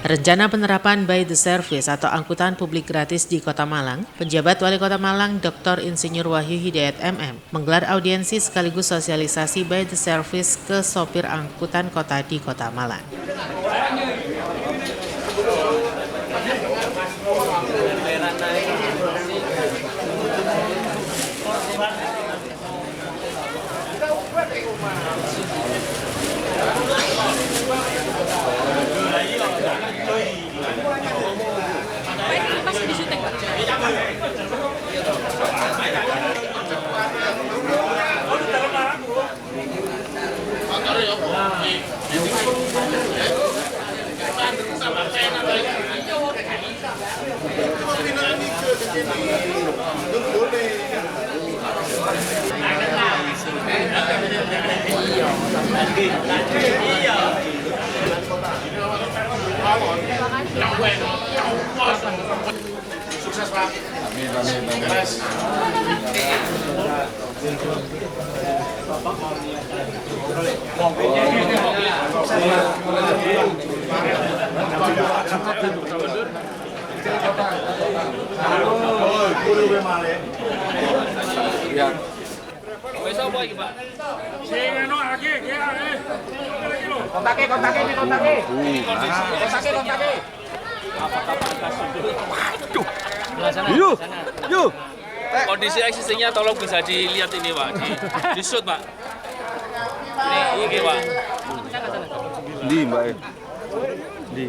Rencana penerapan by the service atau angkutan publik gratis di Kota Malang, penjabat Wali Kota Malang Dr. Insinyur Wahyu Hidayat MM menggelar audiensi sekaligus sosialisasi by the service ke sopir angkutan kota di Kota Malang. Sukses Pak. Amin. Yuk. Kondisi existingnya tolong bisa dilihat ini Pak, di shoot Pak. Ini Pak. Di Mbak. Di.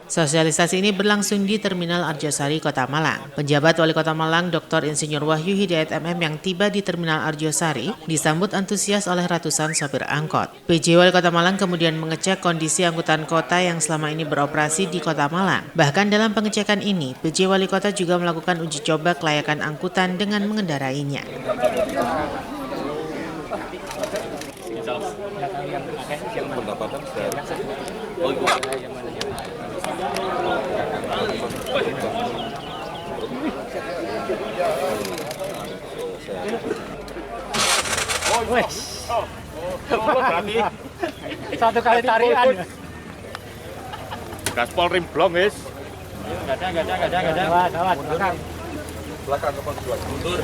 Sosialisasi ini berlangsung di Terminal Arjosari, Kota Malang. Penjabat Wali Kota Malang Dr. Insinyur Wahyu Hidayat MM yang tiba di Terminal Arjosari disambut antusias oleh ratusan sopir angkot. PJ Wali Kota Malang kemudian mengecek kondisi angkutan kota yang selama ini beroperasi di Kota Malang. Bahkan dalam pengecekan ini, PJ Wali Kota juga melakukan uji coba kelayakan angkutan dengan mengendarainya. Satu kali tarian. Gaspol rim blong guys. Gak ada. Gawat. Belakang kapan keluar? Mundur.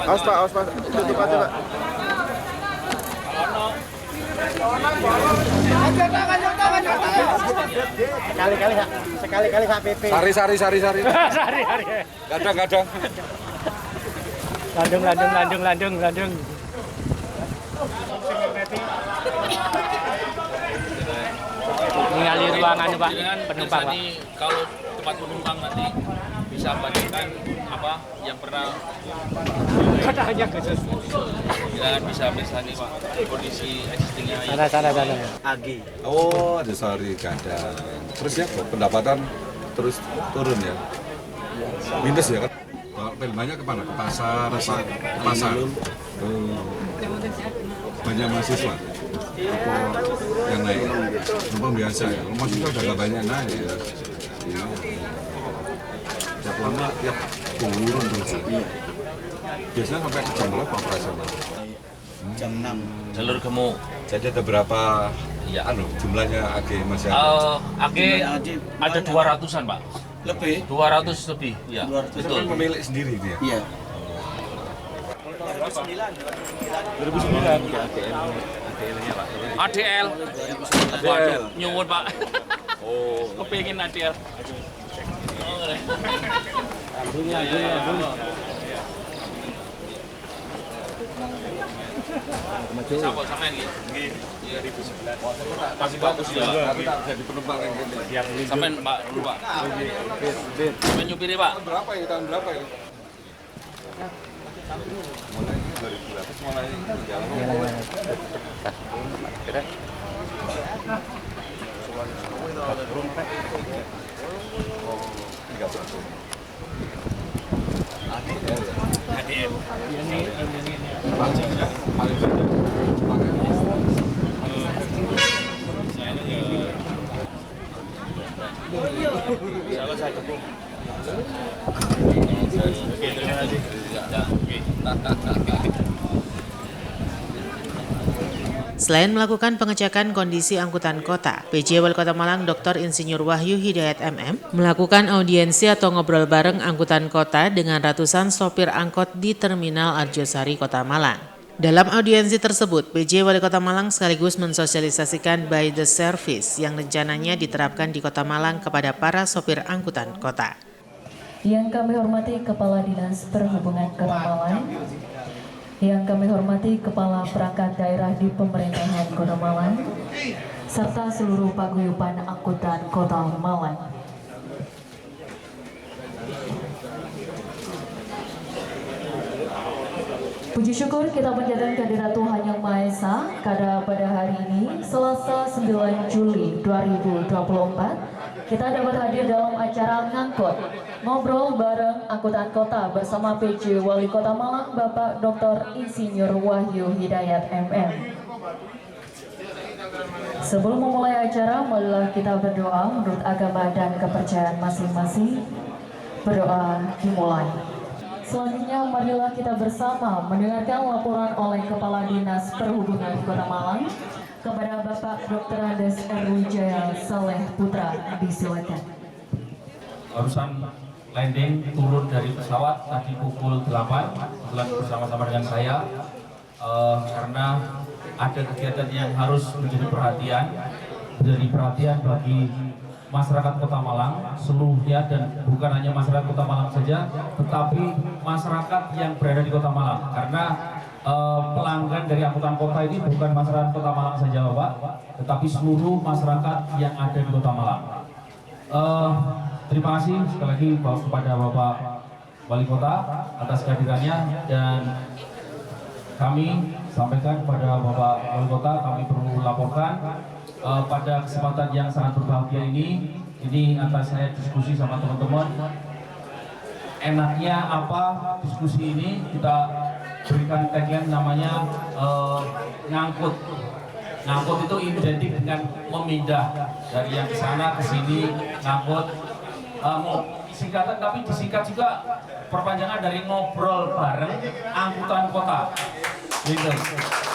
Awas Pak. Tutup aja Pak. Sekali-kali HPP. Sari. Sari. Gadang. Landung. Mengalir ruangan Pak, penumpang Pak. Kalau tempat penumpang nanti bisa bandingkan apa yang pernah Katanya khusus. dan bisa nih Pak kondisi existingnya. Sana. Agi. Oh, ada Sari Gadang. Terus ya pendapatan terus turun ya. Minus ya kan? Banyak kemana? Ke pasar. Banyak mahasiswa. Apa yang naik? Penumpang biasa ya. Kalau mahasiswa udah gak banyak naik ya. Tiap lama tiap turun terus. Biasanya sampai ke jam berapa operasional? Jam 6. Jalur gemuk. Jadi ada berapa Ya. jumlahnya AG masih AG ada 200-an Pak. Lebih. 200 lebih. Ya. 200. Itu kan pemilik sendiri dia. Iya. 2009 ADL. Waduh, nyuwun Pak. Oh, Kepingin ADL. Sama ini. 2011. Masih bagus ya. jadi penumpang yang gini. Sampai Pak dulu Pak. Sampai nyupiri Pak. Berapa ya? Tahun berapa ya? Mulai 2000 mulai jalan. Salah saya Selain melakukan pengecekan kondisi angkutan kota, PJ Wali Kota Malang Dr. Insinyur Wahyu Hidayat MM melakukan audiensi atau ngobrol bareng angkutan kota dengan ratusan sopir angkot di Terminal Arjosari, Kota Malang. Dalam audiensi tersebut, PJ Wali Kota Malang sekaligus mensosialisasikan by the service yang rencananya diterapkan di Kota Malang kepada para sopir angkutan kota. Yang kami hormati Kepala Dinas Perhubungan Kota Malang, yang kami hormati Kepala Perangkat Daerah di Pemerintahan Kota Malang, serta seluruh paguyuban angkutan Kota Malang. Puji syukur kita panjatkan kehadirat Tuhan Yang Maha Esa pada hari ini, Selasa 9 Juli 2024, kita dapat hadir dalam acara ngangkut ngobrol bareng angkutan kota bersama PJ Wali Kota Malang Bapak Dr. Insinyur Wahyu Hidayat MM. Sebelum memulai acara, marilah kita berdoa menurut agama dan kepercayaan masing-masing. Berdoa dimulai. Selanjutnya marilah kita bersama mendengarkan laporan oleh Kepala Dinas Perhubungan Kota Malang kepada Bapak Dr. Andes R. Wijaya Saleh Putra. Disilakan. Barusan landing turun dari pesawat tadi pukul 8, kebetulan bersama-sama dengan saya, karena ada kegiatan yang harus menjadi perhatian bagi masyarakat Kota Malang seluruhnya, dan bukan hanya masyarakat Kota Malang saja, tetapi masyarakat yang berada di Kota Malang, karena pelanggan dari angkutan kota ini bukan masyarakat Kota Malang saja Bapak, tetapi seluruh masyarakat yang ada di Kota Malang. Terima kasih sekali lagi kepada Bapak Wali Kota atas kehadirannya, dan kami sampaikan kepada Bapak Wali Kota, kami perlu laporkan pada kesempatan yang sangat berbahagia ini atas saya diskusi sama teman-teman. Enaknya apa diskusi ini, kita berikan tagline namanya ngangkut. Ngangkut itu identik dengan memindah dari yang ke sana ke sini, ngangkut. Singkatan, tapi disingkat juga perpanjangan dari ngobrol bareng angkutan kota. Gitu.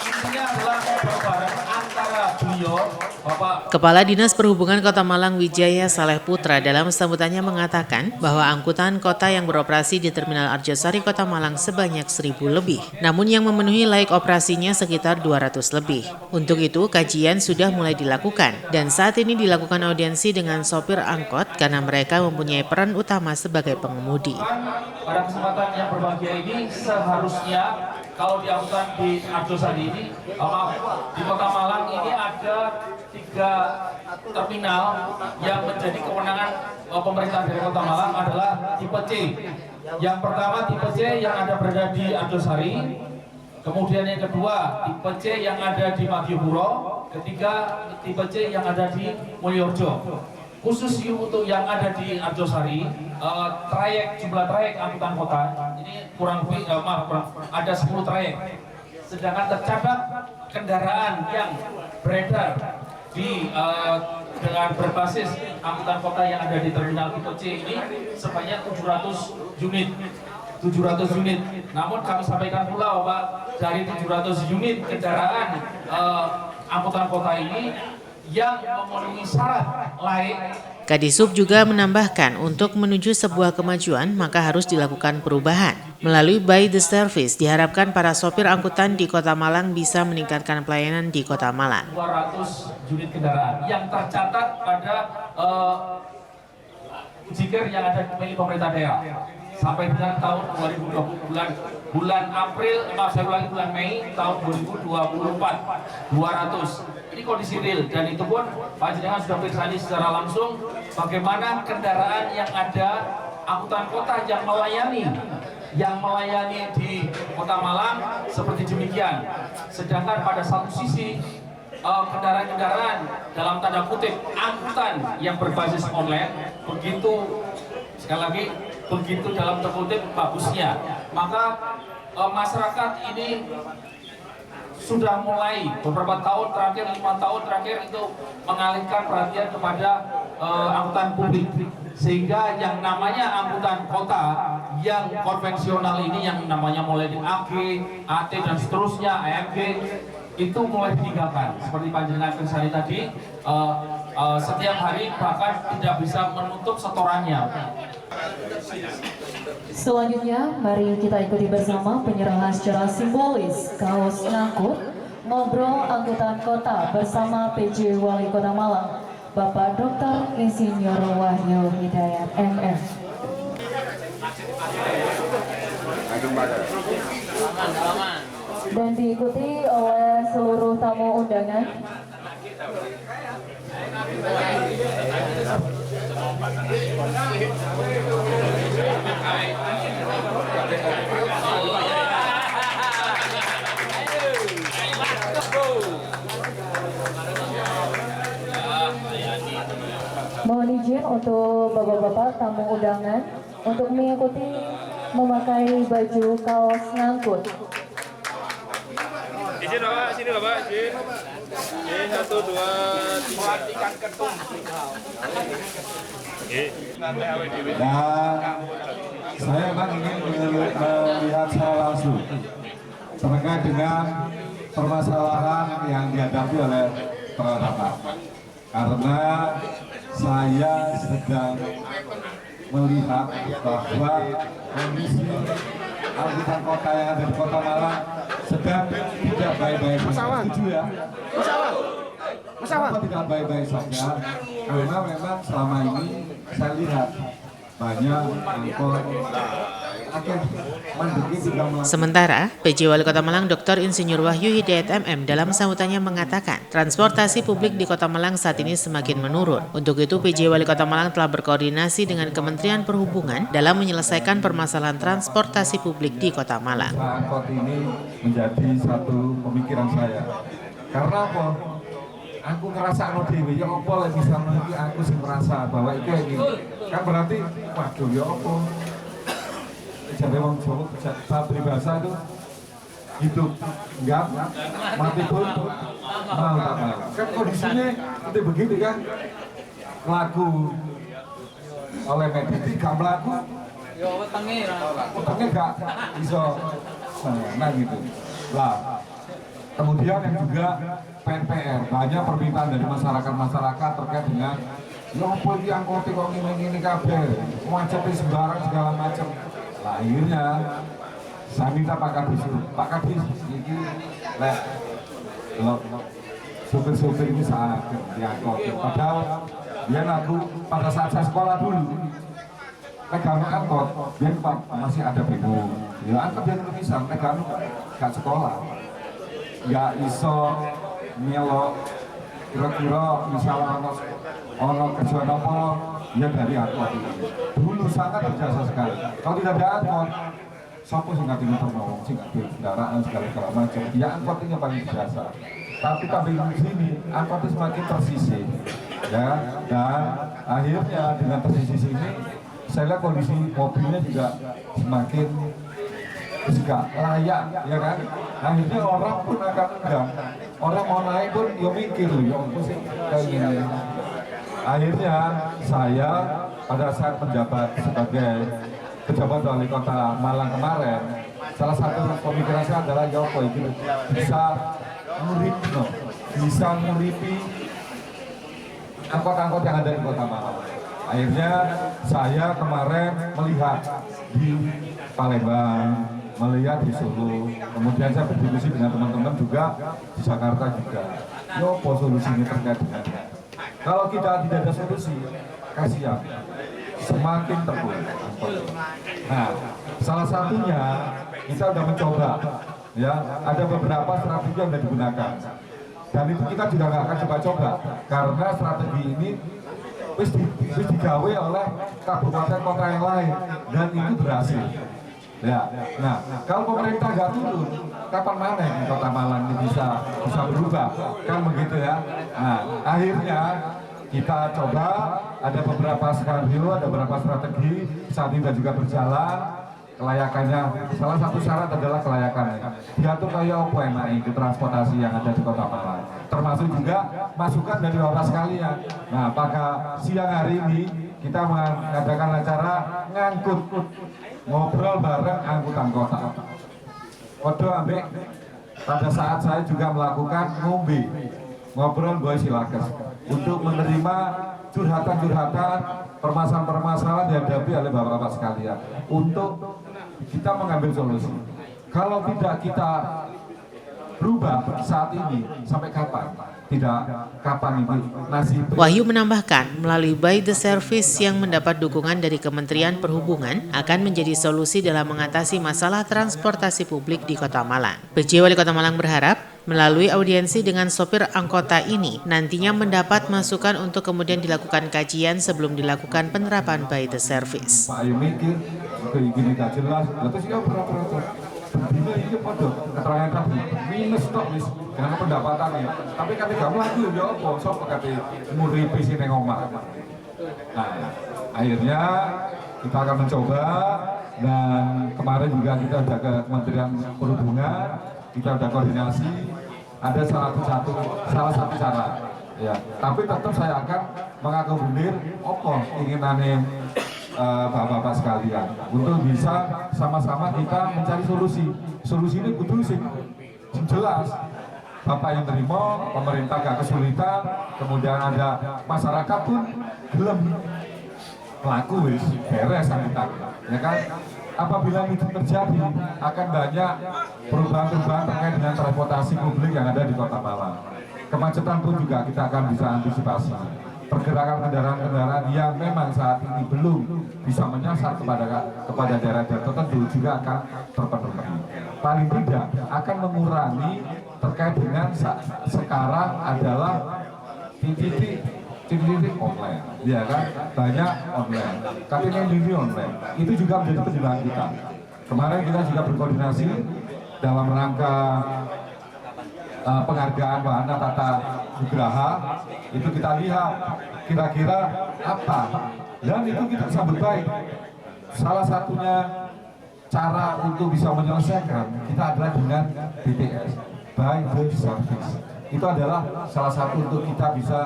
Intinya adalah ngobrol bareng antara beliau, Bapak Kepala Dinas Perhubungan Kota Malang Wijaya Saleh Putra dalam sambutannya mengatakan bahwa angkutan kota yang beroperasi di Terminal Arjosari Kota Malang sebanyak 1.000 lebih, namun yang memenuhi layak operasinya sekitar 200 lebih. Untuk itu, kajian sudah mulai dilakukan dan saat ini dilakukan audiensi dengan sopir angkot karena mereka mempunyai peran utama sebagai pengemudi. Pada kesempatan yang berbahagia ini, seharusnya kalau di angkutan di Arjosari ini, di Kota Malang ini ada 3 terminal yang menjadi kewenangan pemerintah dari Kota Malang adalah tipe C. Yang pertama tipe C yang ada berada di Arjosari, kemudian yang kedua tipe C yang ada di Madiopuro, ketiga tipe C yang ada di Mulyorejo. Khusus untuk yang ada di Arjosari, jumlah trayek angkutan kota ini kurang lebih ada 10 trayek. Sedangkan tercatat kendaraan yang beredar dengan berbasis angkutan kota yang ada di terminal tipe C ini sebanyak 700 unit. Namun kami sampaikan pula Bapak, dari 700 unit kendaraan angkutan kota ini yang memenuhi syarat layak. Kadisub juga menambahkan untuk menuju sebuah kemajuan maka harus dilakukan perubahan. Melalui by the service diharapkan para sopir angkutan di Kota Malang bisa meningkatkan pelayanan di Kota Malang. 200 unit kendaraan yang tercatat pada ujikir yang ada di pemerintah daerah sampai dengan tahun 2020 bulan Mei tahun 2024 200. Ini kondisi real, dan itu pun Pak Jenderal sudah periksa secara langsung bagaimana kendaraan yang ada angkutan kota yang melayani di Kota Malang seperti demikian. Sedangkan pada satu sisi kendaraan-kendaraan dalam tanda kutip angkutan yang berbasis online begitu, sekali lagi begitu dalam tanda kutip bagusnya, maka masyarakat ini sudah mulai beberapa tahun terakhir, 5 tahun terakhir itu mengalihkan perhatian kepada angkutan publik, sehingga yang namanya angkutan kota yang konvensional ini yang namanya mulai di AG, AT dan seterusnya, AMG itu mulai ditinggalkan. Seperti panjenengan Kersani tadi, setiap hari bahkan tidak bisa menutup setorannya. Selanjutnya, mari kita ikuti bersama penyerahan secara simbolis kaos ngangkut ngobrol angkutan kota bersama PJ Wali Kota Malang, Bapak Dr. Insinyur Wahyu Hidayat MM. Dan diikuti oleh seluruh tamu undangan. Mohon izin untuk bapak-bapak tamu undangan untuk mengikuti memakai baju kaos ngangkut. Izin Bapak, sini Bapak, izin. Oke, 1, 2, 3. Dan saya memang ingin melihat secara langsung terkait dengan permasalahan yang dihadapi oleh bapak, karena saya sedang melihat bahwa kondisi angkutan kota yang ada di Kota Malang sedang tidak baik-baik saja. Setuju ya? Kenapa tidak baik-baik saja? Karena memang selama ini saya lihat banyak angkot Sementara, PJ Wali Kota Malang Dr. Insinyur Wahyu Hidayat MM dalam sambutannya mengatakan, transportasi publik di Kota Malang saat ini semakin menurun. Untuk itu, PJ Wali Kota Malang telah berkoordinasi dengan Kementerian Perhubungan dalam menyelesaikan permasalahan transportasi publik di Kota Malang. Angkot ini menjadi satu pemikiran saya. Karena apa? Aku ngerasa dewe, ya apa lah bisa mengerti aku sih merasa bahwa itu ini. Kan berarti, waduh ya apa? Jadi orang Jawa bisa peribahasa itu hidup enggak mati pun mau tak mau. Kan kondisinya itu begitu kan, laku oleh mediti gak melaku, utangnya gak bisa nah gitu lah. Kemudian yang juga PNPR, banyak permintaan dari masyarakat terkait dengan ya apa ini angkot kok ini kabeh macetnya sembarang segala macam. Nah, akhirnya saya minta Pak Kadis ini lek supir-supir ini sangat diangkut. Padahal dia aku pada saat saya sekolah dulu pegang angkot, dia masih ada bingung. Ya angkot dia bisa pegang gak sekolah, nggak iso melo kira-kira misalnya ono kerja apa ya dari angkot itu. Dulu sangat berjasa sekali. Kalau tidak ada angkot, siapa sih nggak diminta ngomong sih, nggak kendaraan segala macam. Ya angkot ini yang paling berjasa. Tapi kami di sini angkot itu semakin tersisih, ya. Dan akhirnya dengan tersisih ini, saya lihat kondisi mobilnya juga semakin juga layak, ya kan. Akhirnya orang pun akan enggak. Orang mau naik pun ya mikir, ya aku sih kayak gini. Akhirnya saya pada saat menjabat sebagai pejabat wali kota Malang kemarin, salah satu pemikiran saya adalah ya apa itu bisa nguripi angkot-angkot yang ada di Kota Malang. Akhirnya saya kemarin melihat di Palembang, melihat di Solo, kemudian saya berdiskusi dengan teman-teman juga di Jakarta juga. Ya apa solusi ini terkait dengan kalau kita tidak ada solusi, kasihan, semakin terpuruk. Nah, salah satunya kita sudah mencoba, ya, ada beberapa strategi yang sudah digunakan. Dan itu kita juga nggak akan coba-coba, karena strategi ini wis digawe oleh kabupaten kota yang lain, dan itu berhasil. Ya, nah, kalau pemerintah nggak turun, kapan mana di Kota Malang ini bisa berubah, kan begitu ya. Nah, akhirnya kita coba ada beberapa skenario, ada beberapa strategi saat ini juga berjalan. kelayakannya, salah satu syarat adalah kelayakannya. Diatur kayak apa enak itu transportasi yang ada di Kota Malang. Termasuk juga masukan dari Bapak sekalian. Nah, pada siang hari ini kita mengadakan acara ngangkut ngobrol bareng angkutan kota. Kodo ambek pada saat saya juga melakukan ngobrol boy silakes untuk menerima curhatan-curhatan, permasalahan-permasalahan dihadapi oleh bapak-bapak sekalian untuk kita mengambil solusi. Kalau tidak kita berubah saat ini, sampai kapan? Tidak kapan itu nasib. Wahyu menambahkan, melalui By the Service yang mendapat dukungan dari Kementerian Perhubungan akan menjadi solusi dalam mengatasi masalah transportasi publik di Kota Malang. PJ Wali Kota Malang berharap melalui audiensi dengan sopir angkota ini nantinya mendapat masukan untuk kemudian dilakukan kajian sebelum dilakukan penerapan By the Service. Pak Ayu mikir, gini gak jelas, terus ya pura-pura. Bina ini pada keterangan tadi minus tok wis dengan pendapatannya. Tapi ketika melaku ya apa sok kate nguripi sing nang omah. Nah, akhirnya kita akan mencoba dan kemarin juga kita sudah ke Kementerian Perhubungan, kita sudah koordinasi ada salah satu cara. Ya, tapi tetap saya akan mengakomodir apa inginane bapak-bapak sekalian untuk bisa sama-sama kita mencari solusi. Solusi ini kudu sing jelas. Bapak yang terima, pemerintah gak kesulitan, kemudian ada masyarakat pun gelem melaku wis beres kita. Ya kan? Apabila itu terjadi akan banyak perubahan-perubahan terkait dengan transportasi publik yang ada di Kota Malang. Kemacetan pun juga kita akan bisa antisipasi. Pergerakan kendaraan-kendaraan yang memang saat ini belum bisa menyasar kepada daerah-daerah tertentu juga akan terpenuhi. Paling tidak akan mengurangi terkait dengan sekarang adalah titik online, ya kan? Banyak online. Tapi ini online. Itu juga menjadi perjuangan kita. Kemarin kita juga berkoordinasi dalam rangka penghargaan Wahana Tata Nugraha, itu kita lihat kira-kira apa, dan itu kita sambut baik. Salah satunya cara untuk bisa menyelesaikan kita adalah dengan BTS, By the Service. Itu adalah salah satu untuk kita bisa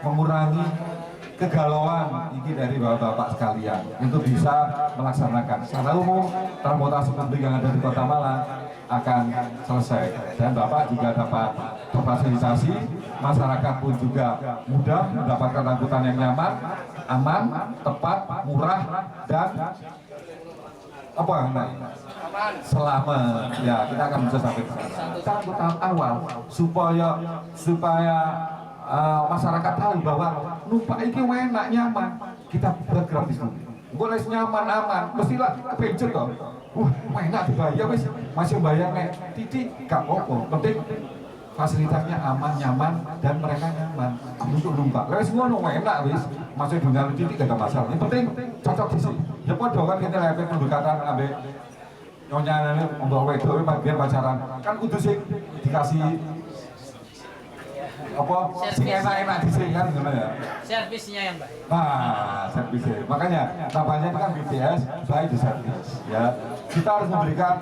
mengurangi kegalauan ini dari bapak-bapak sekalian untuk bisa melaksanakan secara umum transportasi publik yang ada di Kota Malang akan selesai, dan Bapak juga dapat terfasilitasi, masyarakat pun juga mudah mendapatkan angkutan yang nyaman, aman, tepat, murah, dan apa selamat. Ya, kita akan bisa sampai ke sana. Tahap awal supaya masyarakat tahu bahwa numpak iki enak nyaman, kita bergerak di sini. Boleh nyaman aman, mestilah kepencet kok. Enak dibayar wis, masih bayar nek titik gak apa-apa. Penting fasilitasnya aman, nyaman, dan mereka nyaman untuk numpak. Lha wis ngono enak wis, masih dengan titik gak ada masalah. Yang penting cocok di sini. Ya padha kan kita lek pendekatan ambek nyonyane mbok wedok biar pacaran. Kan kudu sing dikasih apa sing enak-enak di sini kan ngono ya. Servisnya yang baik. Nah, servisnya. Makanya namanya itu kan BTS By the Service ya. Kita harus memberikan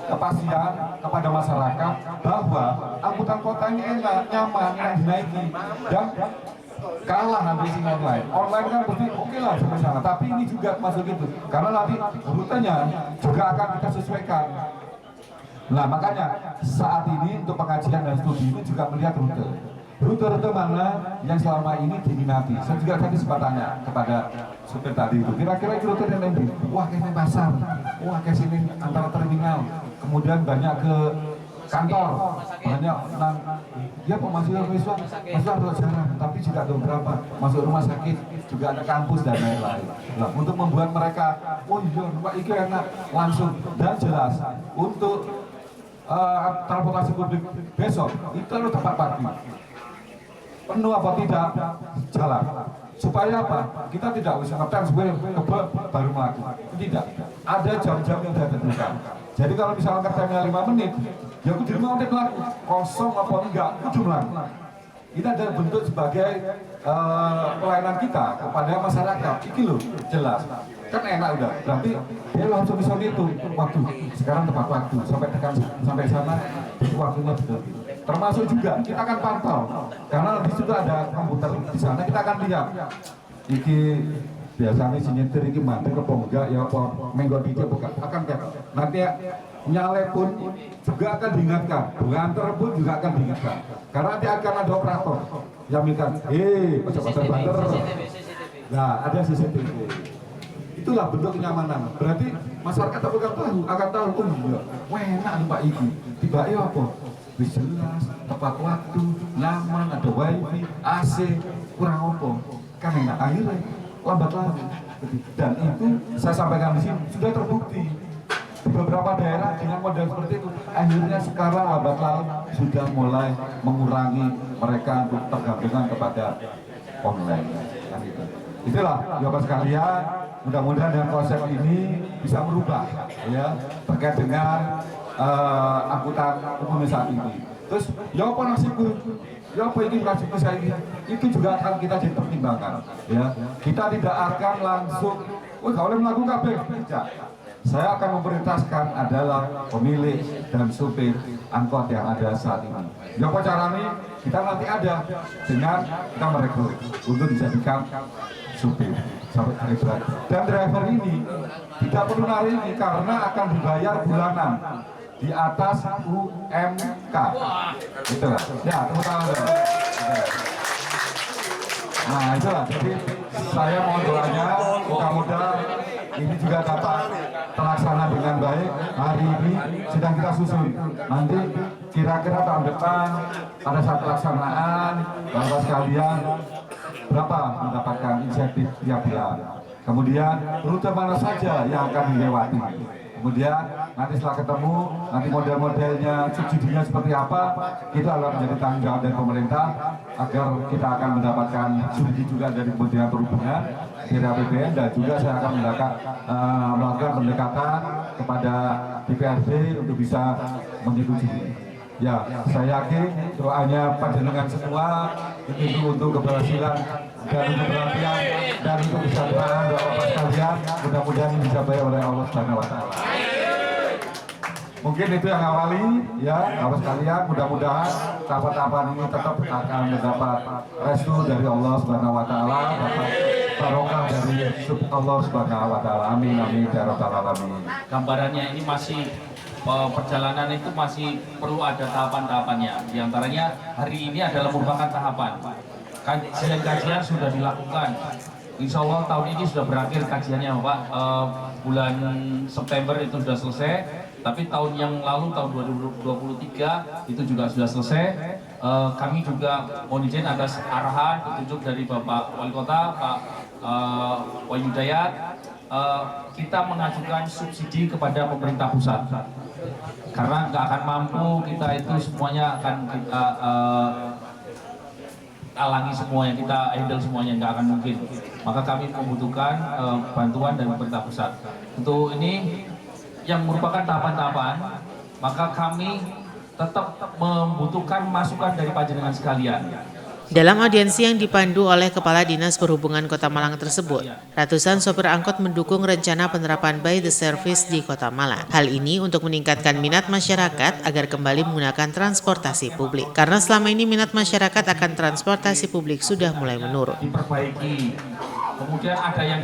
kepastian kepada masyarakat bahwa angkutan kota ini enak, nyaman, enak dinaiki, dan kalah nanti sing online. Online kan pasti oke lah sampai sana, tapi ini juga masuk itu karena nanti rutenya juga akan kita sesuaikan. Nah, makanya saat ini untuk pengajian dan studi ini juga melihat rute mana yang selama ini diminati. Saya juga tadi sempat tanya kepada supir tadi itu, kira-kira itu rute yang lebih, wah kayak pasar, wah kayak sini antara terminal, kemudian banyak ke kantor, banyak dia mahasiswa jarang, tapi juga ada beberapa masuk rumah sakit, juga ada kampus dan lain-lain. Nah, untuk membuat mereka, oh iya, Pak iki enak langsung dan jelas untuk transportasi publik besok itu harus tepat pagi. Penuh apa tidak jalan. Supaya apa? Kita tidak bisa ngetem baru melakukan. Tidak. Ada jam-jam yang sudah ditentukan. Jadi kalau misalnya ngetemnya 5 menit, ya kudu 5 menit melakukan. Kosong apa enggak, kudu melakukan. Ini adalah bentuk sebagai pelayanan kita kepada masyarakat. Iki loh, jelas. Kan enak udah. Berarti dia langsung bisa itu. Waduh, sekarang tepat waktu. Sampai sana, waktunya betul. Termasuk juga kita akan pantau. Karena di situ ada komputer di sana, kita akan lihat. Iki biasanya si nyetir iki mati ke enggak ya apa menggo dikit bukan akan kan. Nanti nyale pun juga akan diingatkan. Banter pun juga akan diingatkan. Karena nanti akan ada operator yang minta, pasar banter. Nah, ada CCTV. Itulah bentuk kenyamanan. Berarti masyarakat akan tahu, oh iya, enak nih Pak Iki. Tiba-tiba apa? Bis jelas, tepat waktu, nyaman, ada wifi, AC, kurang apa? Kan enak, akhirnya lambat lagi. Dan itu saya sampaikan di sini sudah terbukti. Di beberapa daerah dengan model seperti itu, akhirnya sekarang lambat laun sudah mulai mengurangi mereka untuk tergantungan kepada online. Kan gitu. Itulah Bapak sekalian, mudah-mudahan dengan konsep ini bisa merubah ya terkait dengan angkutan umum saat ini. Terus ya apa nasibku? Ya apa ini nasibku saya ini? Itu juga akan kita dipertimbangkan ya. Kita tidak akan langsung kalau boleh melakukan tidak. Saya akan memerintahkan adalah pemilik dan supir angkot yang ada saat ini. Ya apa caranya? Kita nanti ada dengan kita merekrut untuk dijadikan supir sampai driver. Dan driver ini tidak perlu nari ini karena akan dibayar bulanan di atas UMK. Itulah. Ya, tepuk tangan. Nah, itulah. Jadi saya mohon doanya, mudah-mudahan ini juga dapat terlaksana dengan baik. Hari ini sedang kita susun. Nanti kira-kira tahun depan pada saat pelaksanaan, Bapak sekalian berapa mendapatkan insentif tiap bulan. Kemudian rute mana saja yang akan dilewati. Kemudian nanti setelah ketemu, nanti model-modelnya, subsidinya seperti apa, itu adalah menjadi tanggung jawab dari pemerintah agar kita akan mendapatkan subsidi juga dari Kementerian Perhubungan, dari APBN, dan juga saya akan melakukan pendekatan kepada DPRD untuk bisa menyetujui. Ya, saya yakin doanya panjenengan semua itu untuk keberhasilan dan untuk perhatian dan untuk bisa dipahami Bapak sekalian, mudah-mudahan bisa bayar oleh Allah Subhanahu wa Ta'ala. Mungkin itu yang awali ya, Bapak sekalian, mudah-mudahan tahapan-tahapan ini tetap akan mendapat restu dari Allah Subhanahu wa Ta'ala, dapat barokah dari Allah Subhanahu wa Ta'ala. Amin amin ya rabbal alamin. Gambarannya ini masih perjalanan itu masih perlu ada tahapan-tahapannya. Di antaranya hari ini adalah merupakan tahapan. Kajian-kajian sudah dilakukan. Insya Allah tahun ini sudah berakhir kajiannya Pak. Bulan September itu sudah selesai. Tapi tahun yang lalu, tahun 2023 itu juga sudah selesai. Kami juga mohon izin atas arahan, petunjuk dari Bapak Wali Kota, Pak Wahyu Hidayat. Kita mengajukan subsidi kepada pemerintah pusat. Karena nggak akan mampu, kita itu semuanya akan kita alangi semuanya, kita handle semuanya, nggak akan mungkin. Maka kami membutuhkan bantuan dari pemerintah pusat. Untuk ini yang merupakan tahapan-tahapan, maka kami tetap membutuhkan masukan dari panjenengan sekalian. Dalam audiensi yang dipandu oleh Kepala Dinas Perhubungan Kota Malang tersebut, ratusan sopir angkot mendukung rencana penerapan by the service di Kota Malang. Hal ini untuk meningkatkan minat masyarakat agar kembali menggunakan transportasi publik. Karena selama ini minat masyarakat akan transportasi publik sudah mulai menurun. Diperbaiki, kemudian ada yang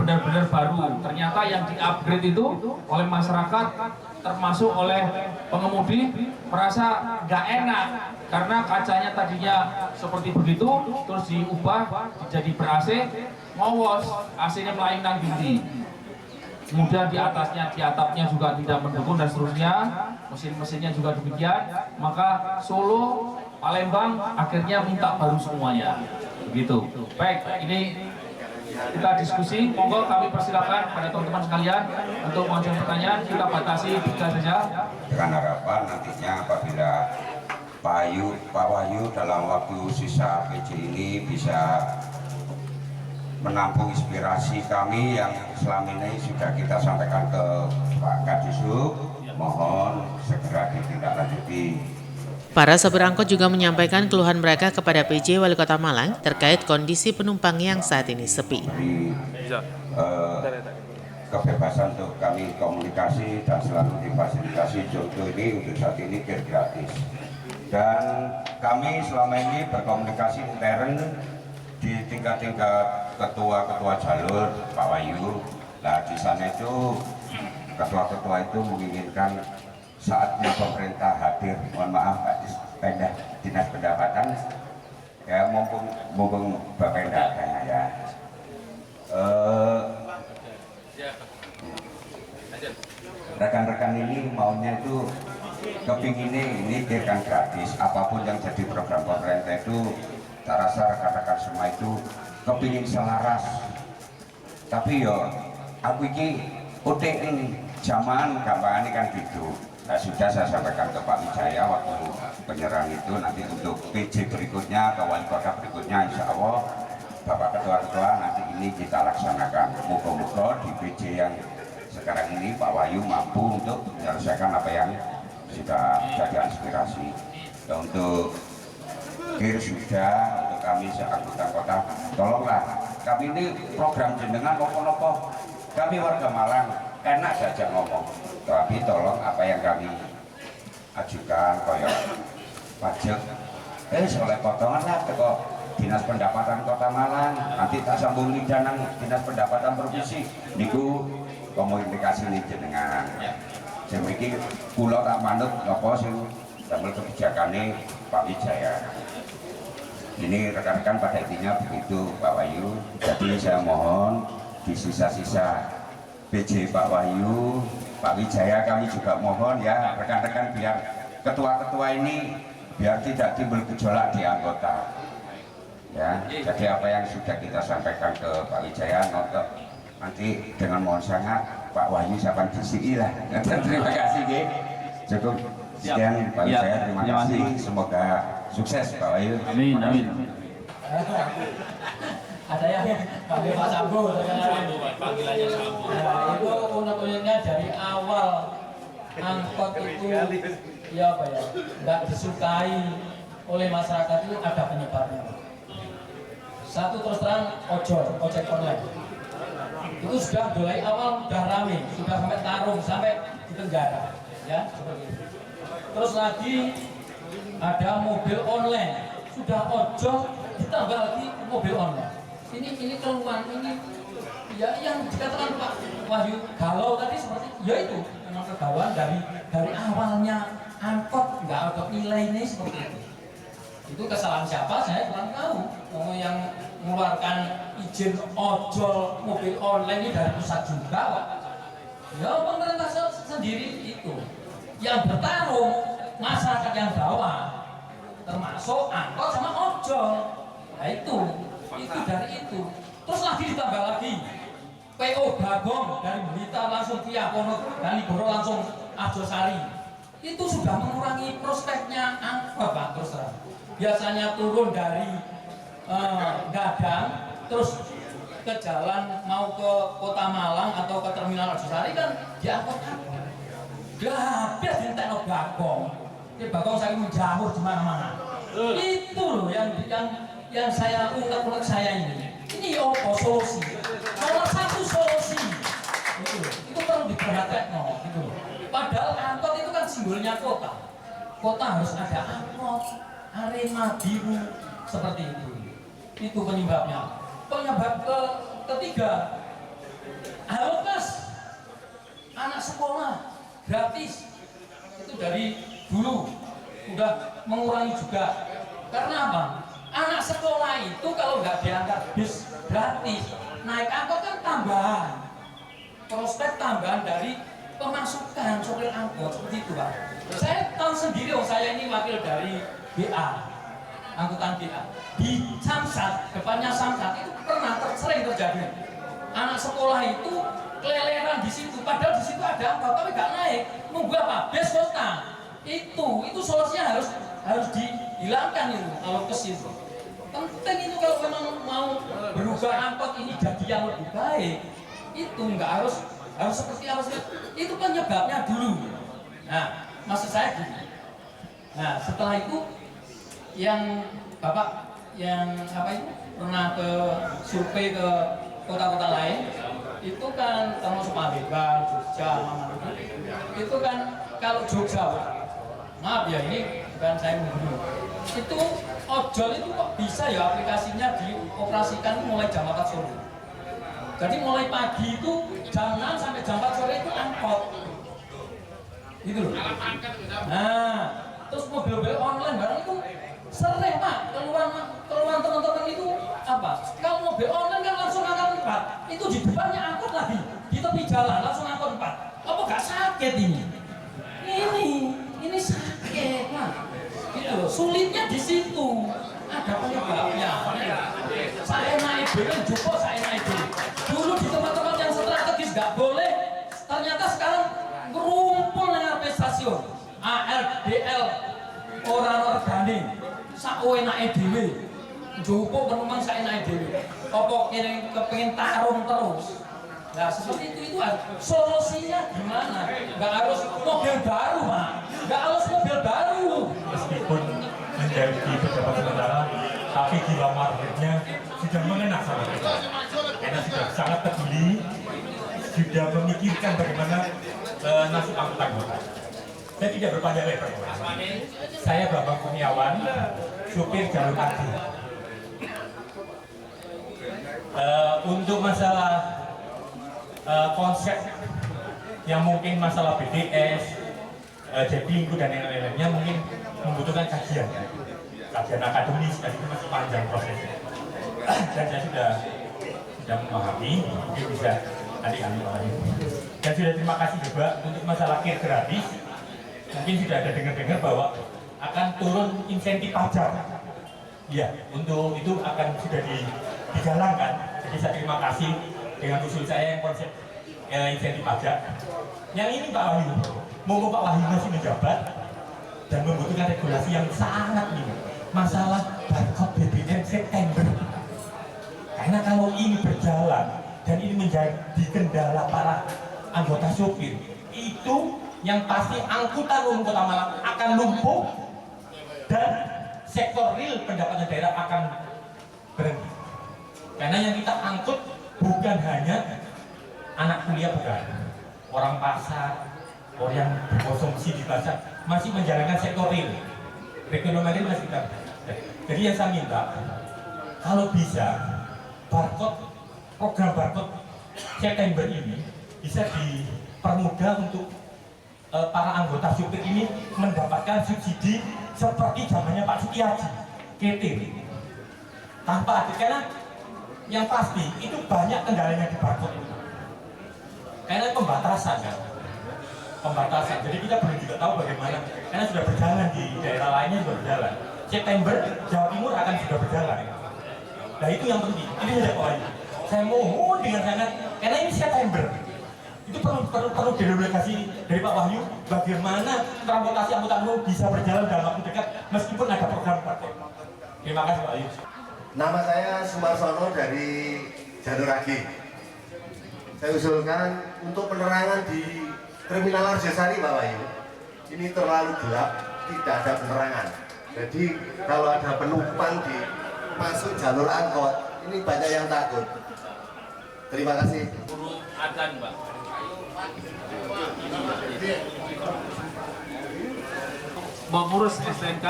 benar-benar baru. Ternyata yang di-upgrade itu oleh masyarakat, termasuk oleh pengemudi, merasa nggak enak. Karena kacanya tadinya seperti begitu, terus diubah jadi ber-AC, ngowos, AC-nya melayang nang tinggi. Kemudian di atasnya, di atapnya juga tidak mendukung dan seterusnya, mesin-mesinnya juga demikian. Maka Solo, Palembang akhirnya minta baru semuanya. Begitu. Baik, ini kita diskusi. Monggo kami persilakan pada teman-teman sekalian untuk mengajukan pertanyaan. Kita batasi 3 saja. Dengan harapan nantinya apabila Pak Wahyu dalam waktu sisa PJ ini bisa menampung inspirasi kami yang selama ini sudah kita sampaikan ke Pak Kadisub, mohon segera ditindaklanjuti Para sopir angkot juga menyampaikan keluhan mereka kepada PJ Wali Kota Malang terkait kondisi penumpang yang saat ini sepi. Kebebasan untuk kami komunikasi dan selalu difasilitasi. Contoh ini untuk saat ini gratis. Dan kami selama ini berkomunikasi intern di tingkat-tingkat ketua-ketua jalur Pak Wahyu. Nah di sana itu ketua-ketua itu menginginkan saatnya pemerintah hadir. Mohon maaf Pak Dinas Pendapatan, ya mumpung Bapenda ya. Rekan-rekan ini maunya itu kepinginnya ini kan gratis. Apapun yang jadi program pemerintah itu tak rasa rekan-rekan semua itu kepingin selaras. Tapi yo aku ini UTN zaman gampangan ini kan gitu. Nah, sudah saya sampaikan ke Pak Wijaya waktu penyerahan itu, nanti untuk PJ berikutnya ke wali kota berikutnya insya Allah Bapak Ketua-Ketua nanti ini kita laksanakan. Moga-moga di PJ yang sekarang ini Pak Wahyu mampu untuk menyelesaikan apa yang sudah jadi aspirasi. Dan untuk kir sudah, untuk kami seangkutan kota, tolonglah kami ini program jenengan nopo-nopo, kami warga Malang enak saja ngomong, tapi tolong apa yang kami ajukan koyok pajak oleh potongan lah ke Dinas Pendapatan Kota Malang, nanti tak sambung lidah Dinas Pendapatan Provinsi niku komunikasi ini jenengan. Saya mikir pulau tak manut apa sih damel kebijakannya Pak Wijaya. Ini rekan-rekan pada intinya begitu Pak Wahyu. Jadi saya mohon di sisa-sisa PJ Pak Wahyu, Pak Wijaya kami juga mohon ya rekan-rekan biar ketua-ketua ini biar tidak timbul gejolak di anggota. Ya, jadi apa yang sudah kita sampaikan ke Pak Wijaya nanti dengan mohon sangat Pak Wahyu siapa DCI lah. Terima kasih G. Cukup sekian Pak Wijaya, terima kasih. Semoga sukses Pak Wahyu. Amin, amin. Ada yang panggil Pak Sambo, panggilannya Sambo. Nah, itu unek-uneknya dari awal angkot itu ya apa ya, nggak disukai oleh masyarakat itu ada penyebabnya. Satu terus terang ojek online. Itu sudah mulai awal sudah rame, sudah sampai tarung, sampai di penjara, ya seperti itu. Terus lagi ada mobil online, sudah ojol ditambah lagi mobil online. Ini keluhan ini ya yang dikatakan Pak Wahyu galau tadi seperti ya itu memang kegalauan dari awalnya angkot nggak ada nilainya seperti itu. Itu kesalahan siapa saya kurang tahu. Yang mengeluarkan izin ojol mobil online ini dari pusat juga Pak. Ya pemerintah sendiri itu yang bertarung masyarakat yang bawah termasuk angkot sama ojol. Nah itu dari itu. Terus lagi ditambah lagi PO Bagong dari Blitar langsung via Ponorogo dan Ligoro langsung Arjosari. Itu sudah mengurangi prospeknya angkot Pak terus terang. Biasanya turun dari Gadang terus ke jalan mau ke Kota Malang atau ke Terminal Arjosari kan diangkut angkot. Habis dintekno Bagong. Ini Bagong saya menjamur di mana-mana. Itu loh yang saya ungkap saya ini. Ini apa solusi? Nomor satu solusi. Itu perlu diperhatikan gitu. Padahal angkot itu kan simbolnya kota. Kota harus ada angkot, arena biru seperti itu. Itu penyebabnya. Penyebab ketiga, halo Mas, anak sekolah gratis. Itu dari dulu udah mengurangi juga. Karena apa? Anak sekolah itu kalau nggak diangkat bis gratis, naik angkot kan tambahan, prospek tambahan dari pemasukan sopir angkot seperti itu Pak. Saya tahu sendiri, saya ini wakil dari BA, angkutan BA di Samsat, depannya Samsat itu pernah sering terjadi. Anak sekolah itu keleleran di situ, padahal di situ ada angkot tapi nggak naik, nunggu apa? Bis kota. Itu solusinya harus dihilangkan itu kalau ke situ. Penting itu kalau memang mau berubah angkot ini jadi yang lebih baik, itu nggak harus seperti apa sih? Itu penyebabnya dulu. Nah, maksud saya gini, Nah setelah itu yang Bapak yang apa itu pernah ke survei ke kota-kota lain itu kan termasuk Palembang, Jogja, Malang itu kan kalau Jogja, maaf ya ini bukan saya membunuh, itu ojol itu kok bisa ya aplikasinya dioperasikan mulai jam 4 sore. Jadi mulai pagi itu jam 6 sampai jam 4 sore itu angkot. Gitu loh. Nah, terus mobil-mobil online barang itu sering Pak, keluar teman-teman itu apa? Kalau mobil online kan langsung angkot 4. Itu di depannya angkot lagi, di tepi jalan langsung angkot 4. Apa gak sakit ini? Ini sakit Pak. Gitu loh, sulitnya di situ. Ada penyebabnya. Saya naik BM Joko, saya naik BM. Dulu di tempat-tempat yang strategis nggak boleh. Ternyata sekarang ngumpul dengan stasiun AL, DL, orang organik. Sakwe naik dewe. Joko penumpang saya naik dewe. Apa ini kepengin tarung terus? Nah seperti itu solusinya gimana? Nggak harus mobil baru Pak. Nggak harus mobil baru. Meskipun menjadi pejabat sementara, tapi jiwa marketnya sudah mengenal sama kita. Karena sudah sangat peduli, sudah memikirkan bagaimana nasib angkutan kota. Saya tidak berpanjang lebar. Saya Bambang Kurniawan, supir jalur kaki. Untuk masalah konsep yang mungkin masalah BTS, Jaklingko dan yang lain-lainnya mungkin membutuhkan kajian akademis, dan itu masih panjang prosesnya. Dan saya sudah memahami, mungkin bisa nanti kami pahami. Dan sudah terima kasih juga untuk masalah kir gratis. Mungkin sudah ada dengar-dengar bahwa akan turun insentif pajak. Ya, untuk itu akan sudah dijalankan. Jadi saya terima kasih dengan usul saya yang konsep insentif pajak. Yang ini Pak Wahyu, monggo Pak Wahyu masih menjabat dan membutuhkan regulasi yang sangat minim. Masalah barcode BBM September. Karena kalau ini berjalan dan ini menjadi kendala para anggota sopir, itu yang pasti angkutan umum Kota Malang akan lumpuh dan sektor real pendapatan daerah akan berhenti. Karena yang kita angkut bukan hanya anak kuliah, bukan orang pasar, orang yang berkonsumsi di pasar, masih menjalankan sektor real. Perekonomian masih kita. Jadi yang saya minta, kalau bisa program barcode September ini bisa dipermudah untuk para anggota supir ini mendapatkan subsidi seperti zamannya Pak Sutiaji, KT, tanpa ada, karena yang pasti itu banyak kendalanya di barcode itu. Karena pembatasan kan, jadi kita belum juga tahu bagaimana, karena sudah berjalan di daerah lainnya sudah berjalan. September Jawa Timur akan sudah berjalan. Nah itu yang penting. Ini saja Pak Wahyu. Saya mohon dengan sangat, karena ini September. Itu perlu delegasi dari Pak Wahyu bagaimana transportasi angkutan umum bisa berjalan dalam waktu dekat meskipun ada program partai. Terima kasih Pak Wahyu. Nama saya Sumarsono dari Jalur Agi. Saya usulkan untuk penerangan di Terminal Arjosari Pak Wahyu. Ini terlalu gelap, tidak ada penerangan. Jadi kalau ada penumpang di masuk jalur angkot, ini banyak yang takut. Terima kasih. Guru adzan, Mbak. Mengurus STNK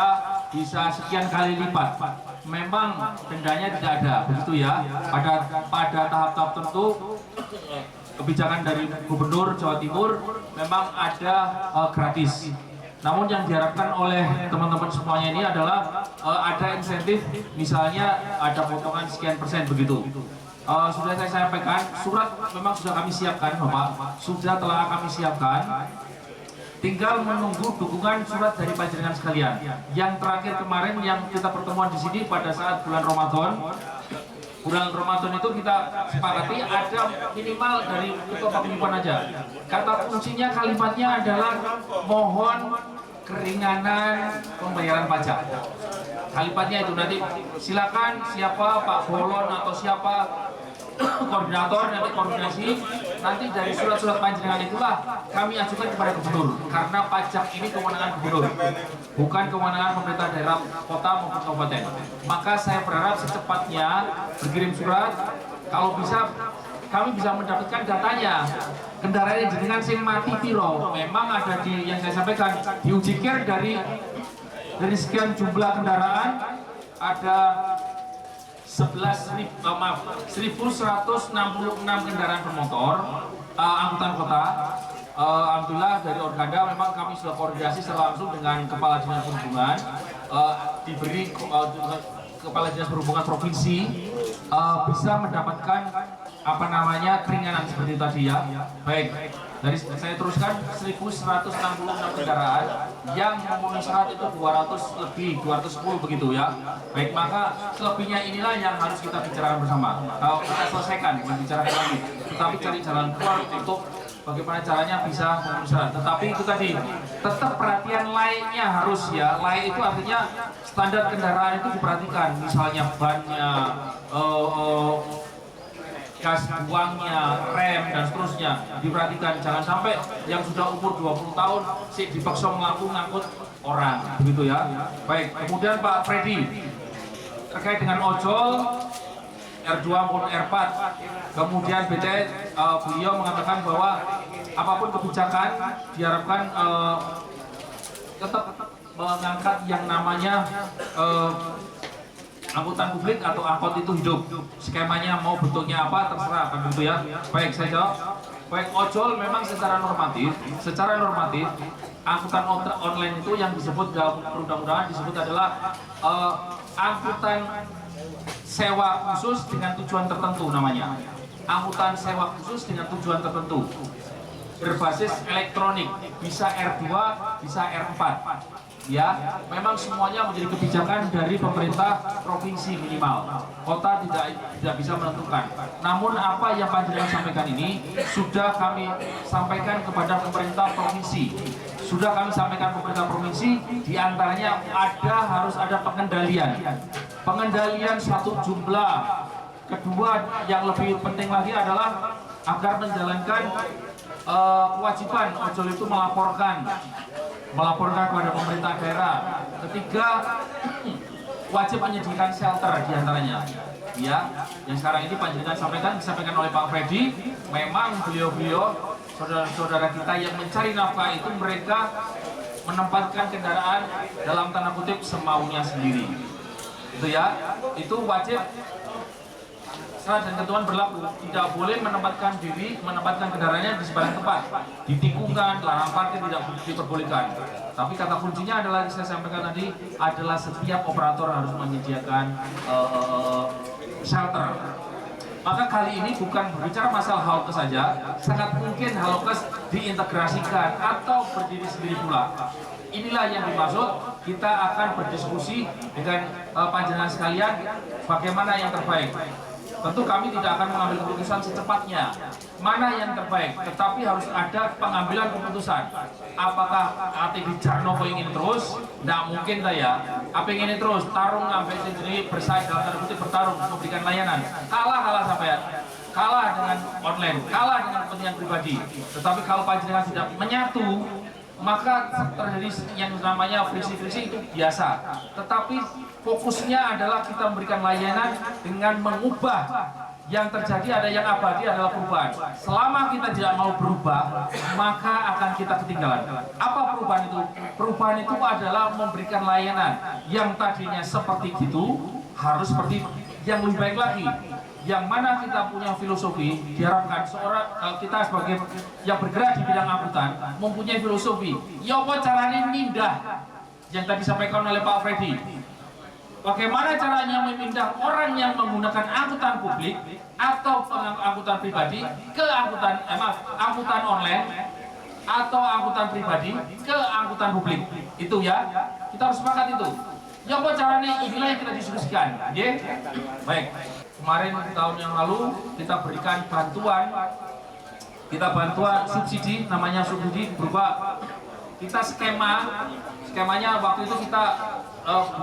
bisa sekian kali lipat. Memang dendanya tidak ada, begitu ya. Pada tahap-tahap tertentu kebijakan dari Gubernur Jawa Timur memang ada gratis. Namun yang diharapkan oleh teman-teman semuanya ini adalah ada insentif, misalnya ada potongan sekian persen begitu. Sudah saya sampaikan, surat memang sudah kami siapkan Bapak, sudah telah kami siapkan. Tinggal menunggu dukungan surat dari panjenengan sekalian. Yang terakhir kemarin yang kita pertemuan di sini pada saat bulan Ramadan. Bulan Ramadan itu kita sepakati ada minimal dari ketua paguyuban aja. Kata kuncinya kalimatnya adalah mohon keringanan pembayaran pajak. Kalimatnya itu nanti silakan siapa Pak Bolon atau siapa koordinator, nanti koordinasi, nanti dari surat-surat panjenengan itulah kami ajukan kepada gubernur, karena pajak ini kewenangan gubernur, bukan kewenangan pemerintah daerah kota maupun kabupaten. Maka saya berharap secepatnya berkirim surat, kalau bisa kami bisa mendapatkan datanya, kendaraan yang jenengan sing mati piro. Memang ada di yang saya sampaikan di ujikir dari sekian jumlah kendaraan ada 11.166 kendaraan bermotor angkutan kota. Alhamdulillah dari Organda memang kami sudah koordinasi secara langsung dengan Kepala Dinas Perhubungan, diberi Kepala Dinas Perhubungan Provinsi bisa mendapatkan keringanan seperti tadi ya. Baik, dari saya teruskan 1.166 kendaraan yang memenuhi syarat itu 200 lebih, 210 begitu ya. Baik, maka selebihnya inilah yang harus kita bicarakan bersama. Kalau kita selesaikan, kita bicarakan lagi. Tetapi cari jalan keluar untuk bagaimana caranya bisa memenuhi syarat. Tetapi itu tadi, tetap perhatian lainnya harus ya. Lain itu artinya standar kendaraan itu diperhatikan. Misalnya bannya, gas buangnya, rem dan seterusnya diperhatikan. Jangan sampai yang sudah umur 20 tahun sih dipaksa ngangkut orang, begitu ya. Baik, kemudian Pak Freddy terkait dengan ojol R2 maupun R4, kemudian BTS beliau mengatakan bahwa apapun kebijakan diharapkan tetap mengangkat yang namanya angkutan publik atau angkot itu hidup. Skemanya mau bentuknya apa terserah, kan begitu ya. Baik, saya jawab. Baik, ojol memang secara normatif angkutan online itu yang disebut dalam perundang-undangan disebut adalah angkutan sewa khusus dengan tujuan tertentu namanya. Angkutan sewa khusus dengan tujuan tertentu. Berbasis elektronik, bisa R2, bisa R4. Ya, memang semuanya menjadi kebijakan dari pemerintah provinsi minimal. Kota tidak bisa menentukan. Namun apa yang panjenengan sampaikan ini sudah kami sampaikan kepada pemerintah provinsi. Sudah kami sampaikan pemerintah provinsi, diantaranya harus ada pengendalian. Pengendalian satu jumlah. Kedua, yang lebih penting lagi adalah agar menjalankan kewajiban ojol itu melaporkan kepada pemerintah daerah. Ketiga, wajib menyediakan shelter diantaranya. Ya, yang sekarang ini panjenengan disampaikan oleh Pak Freddy, memang beliau saudara-saudara kita yang mencari nafkah itu mereka menempatkan kendaraan dalam tanda kutip semaunya sendiri. Itu ya, itu wajib. Syarat dan ketentuan berlaku, tidak boleh menempatkan kendaraannya di sebarang tempat, di tikungan, larang parkir tidak diperbolehkan. Tapi kata kuncinya adalah saya sampaikan tadi adalah setiap operator harus menyediakan shelter. Maka kali ini bukan berbicara masalah halkes saja, sangat mungkin halkes diintegrasikan atau berdiri sendiri pula. Inilah yang dimaksud, kita akan berdiskusi dengan panjenengan sekalian bagaimana yang terbaik. Tentu kami tidak akan mengambil keputusan secepatnya mana yang terbaik, tetapi harus ada pengambilan keputusan. Apakah ATB Jarno ingin terus? Tidak mungkin ya. Apa ingin terus? Tarung sampai sendiri bersaing dalam tanda kutip bertarung memberikan layanan. Kalah sampai kalah dengan online, kalah dengan kepentingan pribadi. Tetapi kalau panjenengan tidak menyatu, maka terjadi yang namanya friksi-friksi itu biasa. Tetapi fokusnya adalah kita memberikan layanan dengan mengubah. Yang terjadi ada yang abadi adalah perubahan. Selama kita tidak mau berubah, maka akan kita ketinggalan. Apa perubahan itu? Perubahan itu adalah memberikan layanan yang tadinya seperti itu harus seperti yang lebih baik lagi. Yang mana kita punya filosofi, diharapkan kita sebagai yang bergerak di bidang angkutan mempunyai filosofi. Ya apa caranya mindah yang tadi disampaikan oleh Pak Freddy. Bagaimana caranya memindah orang yang menggunakan angkutan publik atau angkutan pribadi ke angkutan online atau angkutan pribadi ke angkutan publik. Itu ya, kita harus sepakat itu. Ya apa caranya, inilah yang kita diskusikan. Ya? Baik, kemarin tahun yang lalu kita berikan bantuan subsidi, namanya subsidi berupa kita skemanya waktu itu kita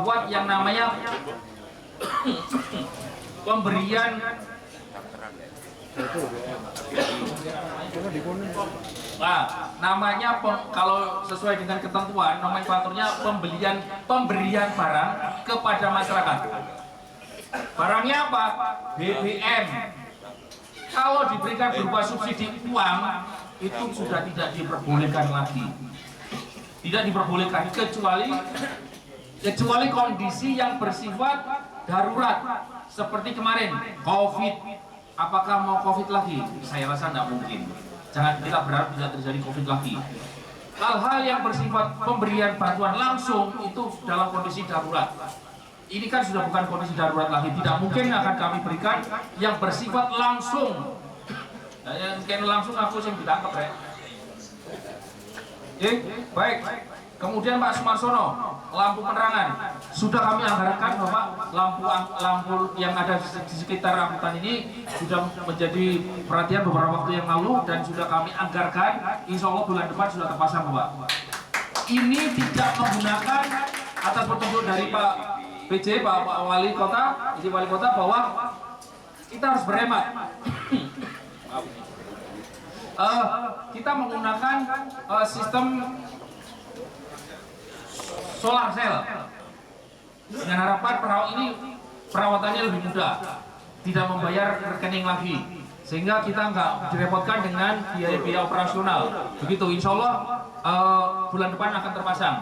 buat yang namanya pemberian Nah, namanya kalau sesuai dengan ketentuan nomenklaturnya pemberian barang kepada masyarakat. Barangnya apa? BBM. Kalau diberikan berupa subsidi uang itu sudah tidak diperbolehkan lagi. Tidak diperbolehkan kecuali kondisi yang bersifat darurat seperti kemarin COVID. Apakah mau COVID lagi? Saya rasa tidak mungkin. Jangan kita berharap tidak terjadi COVID lagi. Hal-hal yang bersifat pemberian bantuan langsung itu dalam kondisi darurat. Ini kan sudah bukan kondisi darurat lagi. Tidak mungkin akan kami berikan yang bersifat langsung. Nah, yang langsung aku yang ditangkap, Rek. Baik. Kemudian Pak Sumarsono, lampu penerangan sudah kami anggarkan, Bapak. Lampu yang ada di sekitar angkutan ini sudah menjadi perhatian beberapa waktu yang lalu dan sudah kami anggarkan. Insya Allah bulan depan sudah terpasang, Bapak. Ini tidak menggunakan atas petunjuk dari Pak PJ, Pak Wali Kota, izin Wali Kota bahwa kita harus berhemat. Kita menggunakan sistem solar cell dengan harapan perawatannya lebih mudah, tidak membayar rekening lagi, sehingga kita nggak direpotkan dengan biaya-biaya operasional. Begitu, insya Allah bulan depan akan terpasang.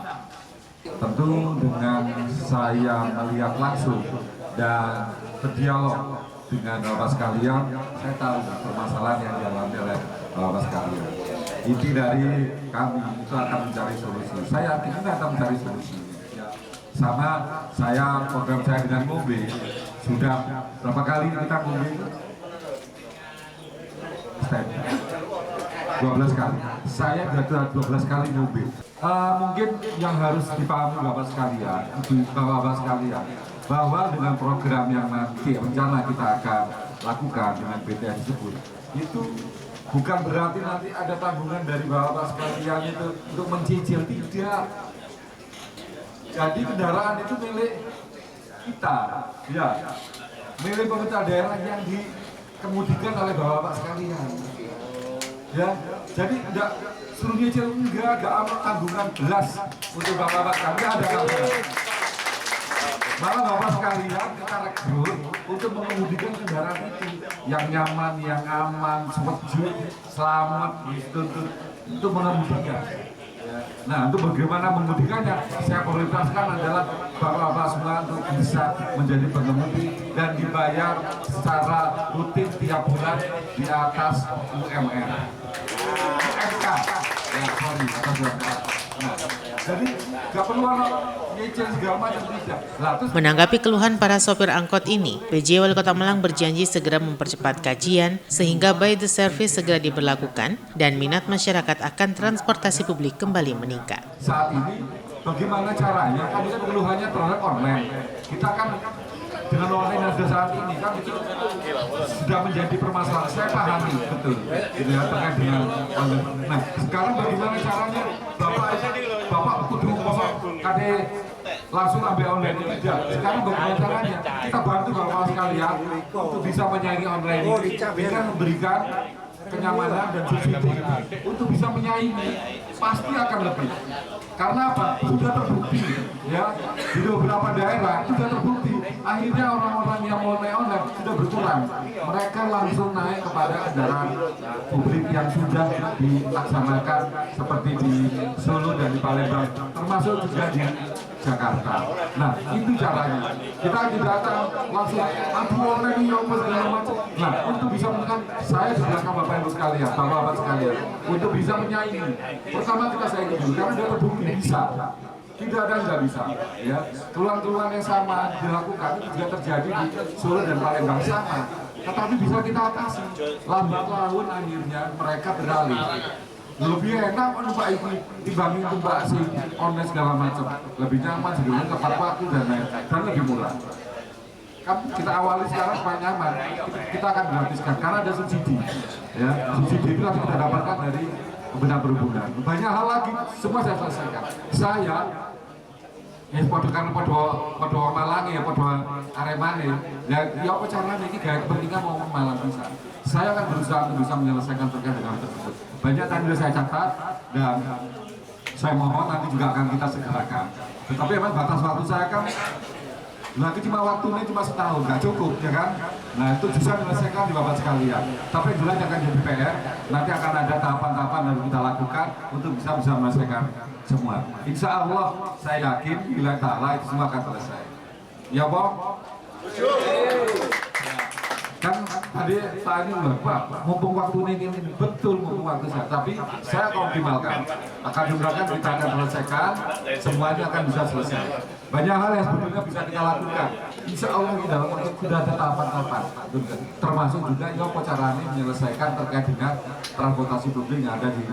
Tentu dengan saya melihat langsung dan berdialog dengan Bapak sekalian, saya tahu permasalahan yang dialami oleh Bapak sekalian. Inti dari kami itu akan mencari solusi. Saya yakin ini akan mencari solusi. Sama saya program saya dengan Mobe sudah berapa kali kita Mobe? 12 kali. Saya sudah 12 kali Mobe. Mungkin yang harus dipahami Bapak sekalian, bahwa dengan program yang nanti rencana kita akan lakukan dengan BTS tersebut, itu bukan berarti nanti ada tabungan dari Bapak sekalian itu untuk mencicil, tidak. Jadi kendaraan itu milik kita, ya, milik pemerintah daerah yang dikemudikan oleh Bapak sekalian. Ya, jadi tidak suruh nyicil, enggak amat tanggungan belas untuk Bapak sekalian, ada tanggungan. Malah Bapak sekalian kita rekrut untuk mengemudikan kendaraan itu yang nyaman, yang aman, sejuk, selamat, untuk mengemudikan. Nah, untuk bagaimana mengemudikannya, saya prioritaskan adalah Bapak-bapak semua untuk bisa menjadi pengemudi dan dibayar secara rutin tiap bulan di atas UMR. MK. Ya, sorry, nah, jadi nggak perlu nyicil segala macam, tidak. Menanggapi keluhan para sopir angkot ini, PJ Wali Kota Malang berjanji segera mempercepat kajian sehingga by the service segera diberlakukan dan minat masyarakat akan transportasi publik kembali meningkat. Saat ini bagaimana caranya? Kan itu keluhannya terhadap online. Kita kan dengan online yang ada saat ini kan itu sudah menjadi permasalahan. Saya pahami betul, gitu ya, terkait dengan online. Nah, sekarang bagaimana caranya? Bapak kudu kade langsung ambil online, tidak. Sekarang bagaimana caranya? Kita bantu Bapak sekalian untuk bisa menyaingi online ini dengan memberikan kenyamanan dan subsidi untuk bisa menyaingi, pasti akan lebih. Karena apa? Sudah terbukti, ya, di beberapa daerah sudah terbukti. Akhirnya orang-orang yang mau naik online sudah berkurang. Mereka langsung naik kepada kendaraan publik yang sudah dilaksanakan seperti di Solo dan di Palembang, termasuk juga di Jakarta. Nah, itu caranya. Kita tidak langsung online ini segala macam. Nah, untuk bisa menekan, saya di belakang Bapak Ibu sekalian, Bapak-bapak sekalian, untuk bisa menyaingi. Pertama kita saingi dulu, karena dia terbukti bisa. Tidak ada yang tidak bisa. Ya, keluhan-keluhan yang sama dilakukan itu juga terjadi di Solo dan Palembang sama. Tetapi bisa kita atasi. Lambat laun akhirnya mereka beralih. Lebih enak numpak itu dibanding numpak si online segala macam. Lebih nyaman, sebelumnya tepat waktu dan lain, dan lebih murah. Kan kita awali sekarang supaya nyaman, kita akan gratiskan karena ada subsidi. Ya, subsidi itu langsung kita dapatkan dari Kementerian Perhubungan. Banyak hal lagi, semua saya selesaikan. Saya Padha kan padha Malang ya, padha Aremane. Ya apa caranya ini gaya kepentingan mau Malang bisa. Saya akan berusaha untuk bisa menyelesaikan terkait dengan tersebut. Banyak tadi sudah saya catat dan saya mohon nanti juga akan kita segerakan. Tetapi memang batas waktu saya kan nanti cuma waktunya cuma setahun, nggak cukup ya kan? Nah itu bisa menyelesaikan di Bapak sekalian. Tapi yang jelas akan jadi PR, nanti akan ada tahapan-tahapan yang kita lakukan untuk bisa menyelesaikan semua. Insya Allah saya yakin bila ta'ala itu semua akan selesai. Ya Bang? Kan tadi Pak ini bilang, Pak, mumpung waktu ini betul mumpung waktu saya, tapi saya akan optimalkan. Akan diumumkan kita akan selesaikan, semuanya akan bisa selesai. Banyak hal yang sebetulnya bisa kita lakukan. Insya Allah di dalam waktu sudah ada tahapan-tahapan, termasuk juga ya caranya menyelesaikan terkait dengan transportasi publik yang ada di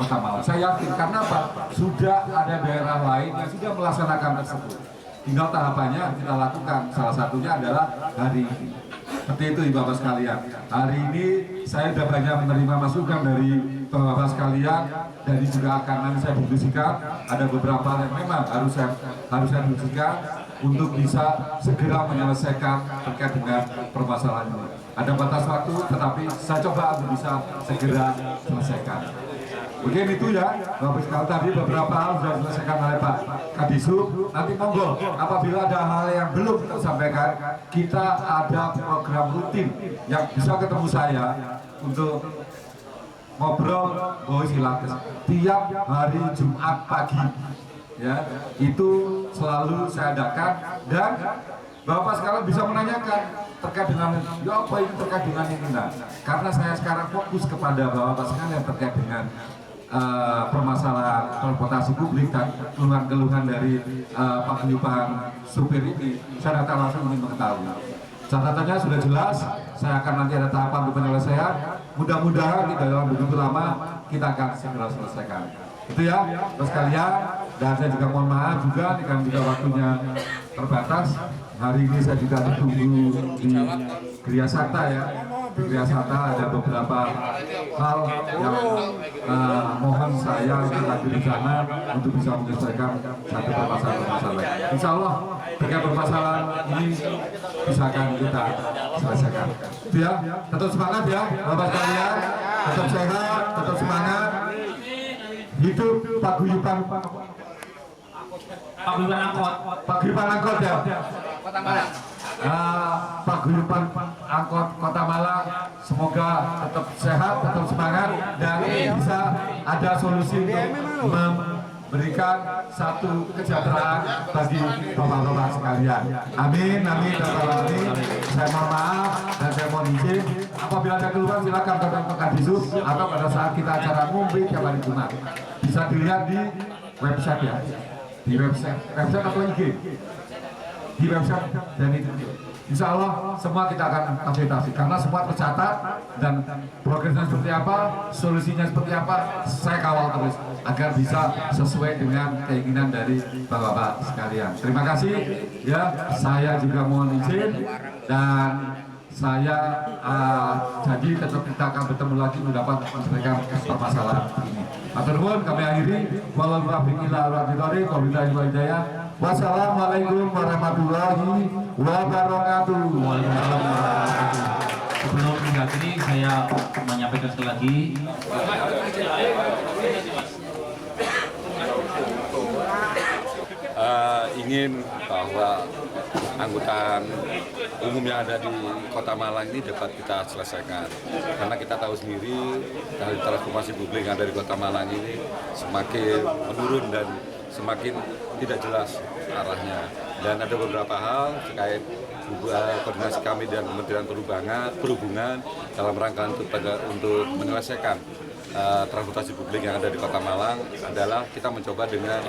Kota Malang. Saya yakin karena apa? Sudah ada daerah lain yang sudah melaksanakan tersebut. Tinggal tahapannya kita lakukan. Salah satunya adalah hari ini. Seperti itu Bapak sekalian. Hari ini saya sudah banyak menerima masukan dari Bapak sekalian, dari juga akan nanti saya diskusikan. Ada beberapa yang memang harus saya diskusikan untuk bisa segera menyelesaikan terkait dengan permasalahan ini. Ada batas waktu, tetapi saya coba untuk bisa segera selesaikan. Mungkin itu ya, Bapak sekalian, tadi beberapa hal sudah diselesaikan oleh Pak Kadisub. Nanti monggo, apabila ada hal yang belum kita sampaikan, kita ada program rutin yang bisa ketemu saya untuk ngobrol Boy Silates tiap hari Jumat pagi. Ya, itu selalu saya adakan dan Bapak sekalian bisa menanyakan terkait dengan ya apa ini terkait dengan ini nah. Karena saya sekarang fokus kepada Bapak sekalian terkait dengan permasalahan transportasi publik dan keluhan-keluhan dari paguyuban supir ini, saya datang langsung ingin mengetahui. Catatannya sudah jelas, saya akan nanti ada tahapan untuk penyelesaian. Mudah-mudahan tidak dalam begitu lama kita akan segera selesaikan. Itu ya, terus sekalian. Dan saya juga mohon maaf juga, dengan juga waktunya terbatas. Hari ini saya juga ditunggu di Gria Sakta ya. Di Gria Sakta ada beberapa hal yang mohon saya hadir di sana untuk bisa menyelesaikan satu permasalahan. Insya Allah dengan permasalahan ini bisa akan kita selesaikan. Itu ya, tetap semangat ya Bapak sekalian, tetap sehat, tetap semangat. Hidup paguyuban angkot ya. Paguyuban angkot Kota Malang, semoga tetap sehat, tetap semangat dan bisa ada solusi untuk memberikan satu kesejahteraan bagi bapak-bapak sekalian. Amin, amin, amin. Saya mohon maaf dan saya mohon izin. Apabila ada keluhan silakan datang ke Kadisub atau pada saat kita acara ngombe tiap hari Jumat. Bisa dilihat di website ya. Di website atau IG? Di website dan itu. Insya Allah semua kita akan fasilitasi karena semua tercatat dan progresnya seperti apa, solusinya seperti apa, saya kawal terus agar bisa sesuai dengan keinginan dari bapak-bapak sekalian. Terima kasih ya, saya juga mohon izin dan saya jadi tetap kita akan bertemu lagi mendapat menyelesaikan permasalahan ini. Atur nuwun kami akhiri. Wassalamualaikum warahmatullahi wabarakatuh. Sebelum mengakhiri saya menyampaikan sekali lagi ingin bahwa angkutan umum yang ada di Kota Malang ini dapat kita selesaikan karena kita tahu sendiri dari transformasi publik yang ada di Kota Malang ini semakin menurun dan semakin tidak jelas arahnya dan ada beberapa hal terkait koordinasi kami dengan Kementerian Perhubungan dalam rangka untuk menyelesaikan transportasi publik yang ada di Kota Malang adalah kita mencoba dengan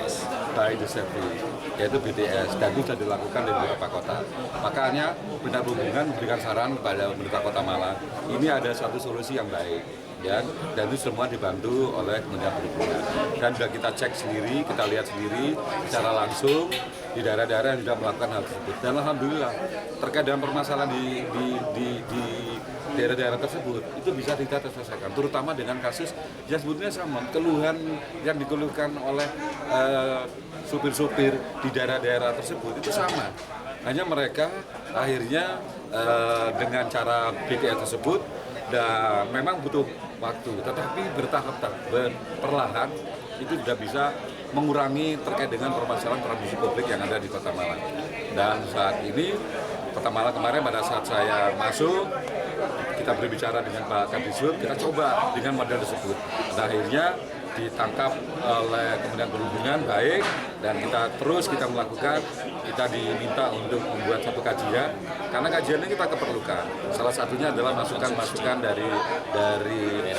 by the service, yaitu BTS, dan itu sudah dilakukan di beberapa kota. Makanya Kementerian Perhubungan memberikan saran kepada pemerintah Kota Malang, ini ada satu solusi yang baik, ya, dan itu semua dibantu oleh Kementerian Perhubungan. Dan sudah kita cek sendiri, kita lihat sendiri secara langsung di daerah-daerah yang sudah melakukan hal tersebut. Dan alhamdulillah terkait dengan permasalahan di daerah-daerah tersebut itu bisa kita selesaikan, terutama dengan kasus yang sebetulnya sama, keluhan yang dikeluhkan oleh supir-supir di daerah-daerah tersebut itu sama. Hanya mereka akhirnya dengan cara BTS tersebut dan memang butuh waktu, tetapi bertahap, perlahan itu sudah bisa mengurangi terkait dengan permasalahan transportasi publik yang ada di Kota Malang. Dan saat ini Kota Malang kemarin pada saat saya masuk, kita berbicara dengan Pak Kadisub, kita coba dengan model tersebut. Dan akhirnya ditangkap oleh Kementerian Perhubungan baik, dan kita melakukan, kita diminta untuk membuat satu kajian, karena kajian ini kita keperlukan. Salah satunya adalah masukan-masukan dari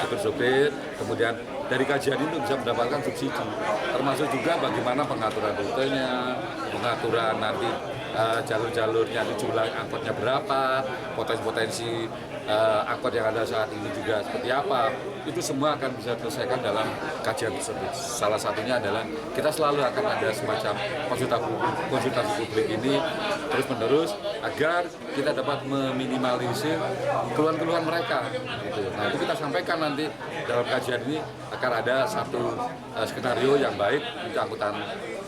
supir-supir, kemudian dari kajian itu bisa mendapatkan subsidi, termasuk juga bagaimana pengaturan rutenya, pengaturan nanti jalur-jalurnya, jumlah angkotnya berapa, potensi-potensi angkot yang ada saat ini juga seperti apa, itu semua akan bisa diselesaikan dalam kajian tersebut. Salah satunya adalah kita selalu akan ada semacam konsultasi publik ini terus-menerus agar kita dapat meminimalisir keluhan-keluhan mereka. Gitu. Nah itu kita sampaikan nanti dalam kajian ini akan ada satu skenario yang baik untuk angkutan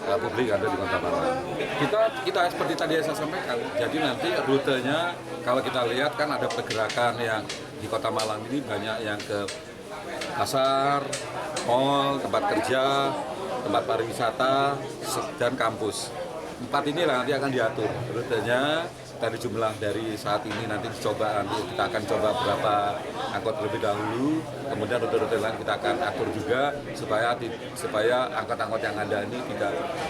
publik yang ada di Kota Malang. Kita seperti tadi yang saya sampaikan, jadi nanti rutenya kalau kita lihat kan ada pergerakan yang di Kota Malang ini banyak yang ke pasar, mall, tempat kerja, tempat pariwisata, dan kampus. 4 ini nanti akan diatur rutenya. Dari jumlah dari saat ini nanti kita akan coba berapa angkot terlebih dahulu, kemudian rute-rute lain kita akan atur juga supaya angkot-angkot yang ada ini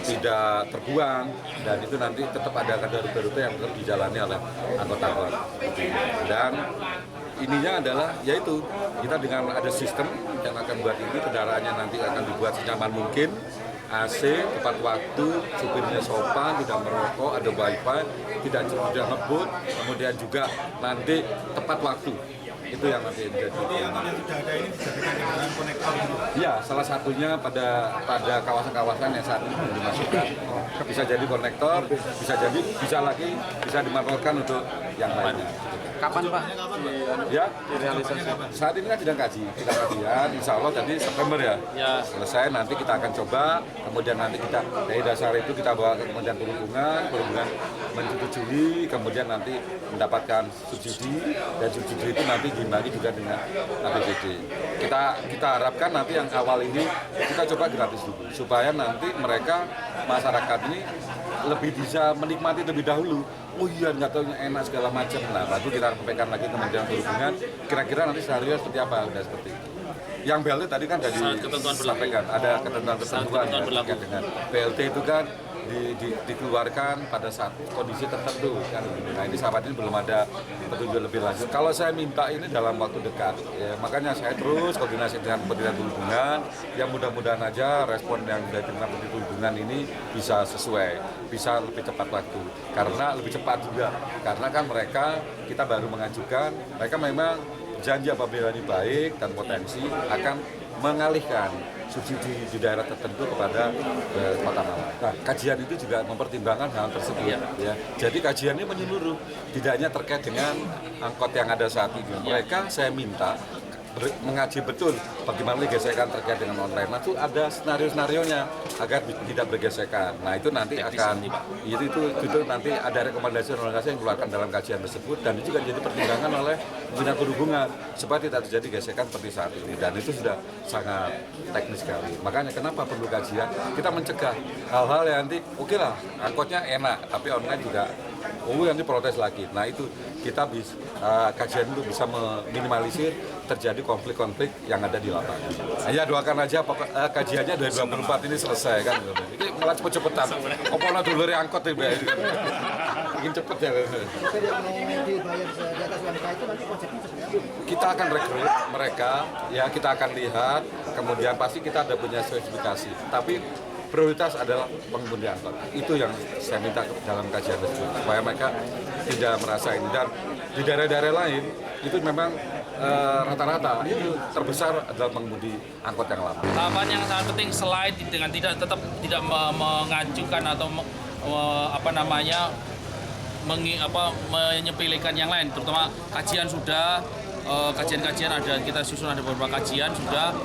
tidak terbuang, dan itu nanti tetap ada rute-rute yang tetap dijalani oleh angkot-angkot. Dan ininya adalah yaitu kita dengan ada sistem yang akan buat ini, kendaraannya nanti akan dibuat senyaman mungkin, AC, tepat waktu, supirnya sopan, tidak merokok, ada wifi, tidak ngebut, kemudian juga nanti tepat waktu. Itu yang nanti menjadi. Yang sudah ada ini dijadikan kendaraan konektor. Ya, salah satunya pada kawasan-kawasan yang saat ini belum dimasukkan. Bisa jadi konektor, bisa dimanfaatkan untuk yang lainnya. Kapan Pak? Ya, direalisasi. Saat ini kan sedang kajian, insya Allah jadi September ya. Selesai, nanti kita akan coba, kemudian nanti kita dari dasar itu kita bawa ke Kementerian Perhubungan menyetujui, kemudian nanti mendapatkan subsidi, dan subsidi itu nanti diimbangi juga dengan APBD. Kita harapkan nanti yang awal ini kita coba gratis dulu, supaya nanti mereka, masyarakat ini lebih bisa menikmati lebih dahulu. Oh iya, nggak tahu enak segala macam. Nah, lalu kita sampaikan lagi ke Kementerian Perhubungan, kira-kira nanti sehari seperti apa, udah seperti itu. Yang BLT tadi kan dari disampaikan, ada ketentuan-ketentuan ya, terkait dengan BLT itu kan dikeluarkan pada saat kondisi tertentu kan. Nah ini sahabat ini belum ada petunjuk lebih lanjut. Kalau saya minta ini dalam waktu dekat, ya, makanya saya terus koordinasi dengan Kementerian Perhubungan, yang mudah-mudahan aja respon yang dari Kementerian Perhubungan ini bisa sesuai, bisa lebih cepat waktu. Karena lebih cepat juga, karena kan mereka, kita baru mengajukan, mereka memang janji apabila ini baik dan potensi akan mengalihkan subsidi di daerah tertentu kepada Kota Malang. Nah, kajian itu juga mempertimbangkan hal tersebut. Ya. Jadi kajian ini menyeluruh, tidak hanya terkait dengan angkot yang ada saat ini. Mereka saya minta mengaji betul bagaimana gesekan terkait dengan online. Nah, itu ada senario-senarionya agar tidak bergesekan. Nah, itu nanti akan itu nanti ada rekomendasi yang dikeluarkan dalam kajian tersebut, dan itu juga jadi pertimbangan oleh Kementerian Perhubungan supaya tidak terjadi gesekan seperti saat ini, dan itu sudah sangat teknis sekali. Makanya kenapa perlu kajian? Kita mencegah hal-hal yang nanti oke lah angkotnya enak, tapi online juga nanti protes lagi. Nah, itu kita bisa kajian itu bisa meminimalisir terjadi konflik-konflik yang ada di lapangan. Ya doakan aja kajiannya 2024 ini selesai kan. Ini malah cepet-cepetan. Opono dulu angkot itu ingin cepet ya. Kita akan rekrut mereka, ya kita akan lihat, kemudian pasti kita ada punya spesifikasi. Tapi prioritas adalah pengemudi angkot. Itu yang saya minta dalam kajian tersebut, supaya mereka tidak merasa ini. Dan di daerah-daerah lain itu memang rata-rata itu terbesar adalah pengemudi angkot yang lama. Tahapan yang sangat penting selain dengan tetap tidak mengajukan atau menyepelekan yang lain, terutama kajian sudah, kajian-kajian ada, kita susun ada beberapa kajian sudah.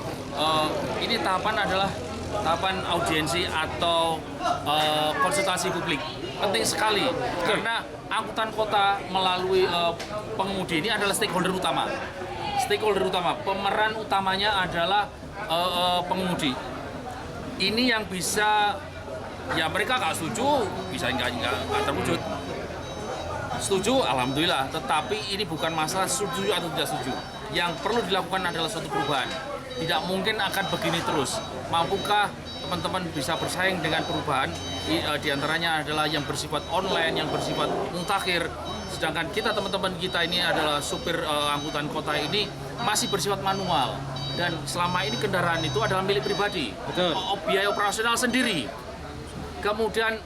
Ini tahapan adalah tahapan audiensi atau konsultasi publik. Penting sekali karena angkutan kota melalui pengemudi ini adalah stakeholder utama. Stakeholder utama, pemeran utamanya adalah pengemudi. Ini yang bisa, ya mereka nggak setuju, bisa nggak terwujud. Setuju, alhamdulillah. Tetapi ini bukan masalah setuju atau tidak setuju. Yang perlu dilakukan adalah suatu perubahan. Tidak mungkin akan begini terus. Mampukah teman-teman bisa bersaing dengan perubahan? Di antaranya adalah yang bersifat online, yang bersifat mutakhir. Sedangkan kita, teman-teman kita ini adalah supir angkutan kota ini masih bersifat manual. Dan selama ini kendaraan itu adalah milik pribadi. Betul. Biaya operasional sendiri. Kemudian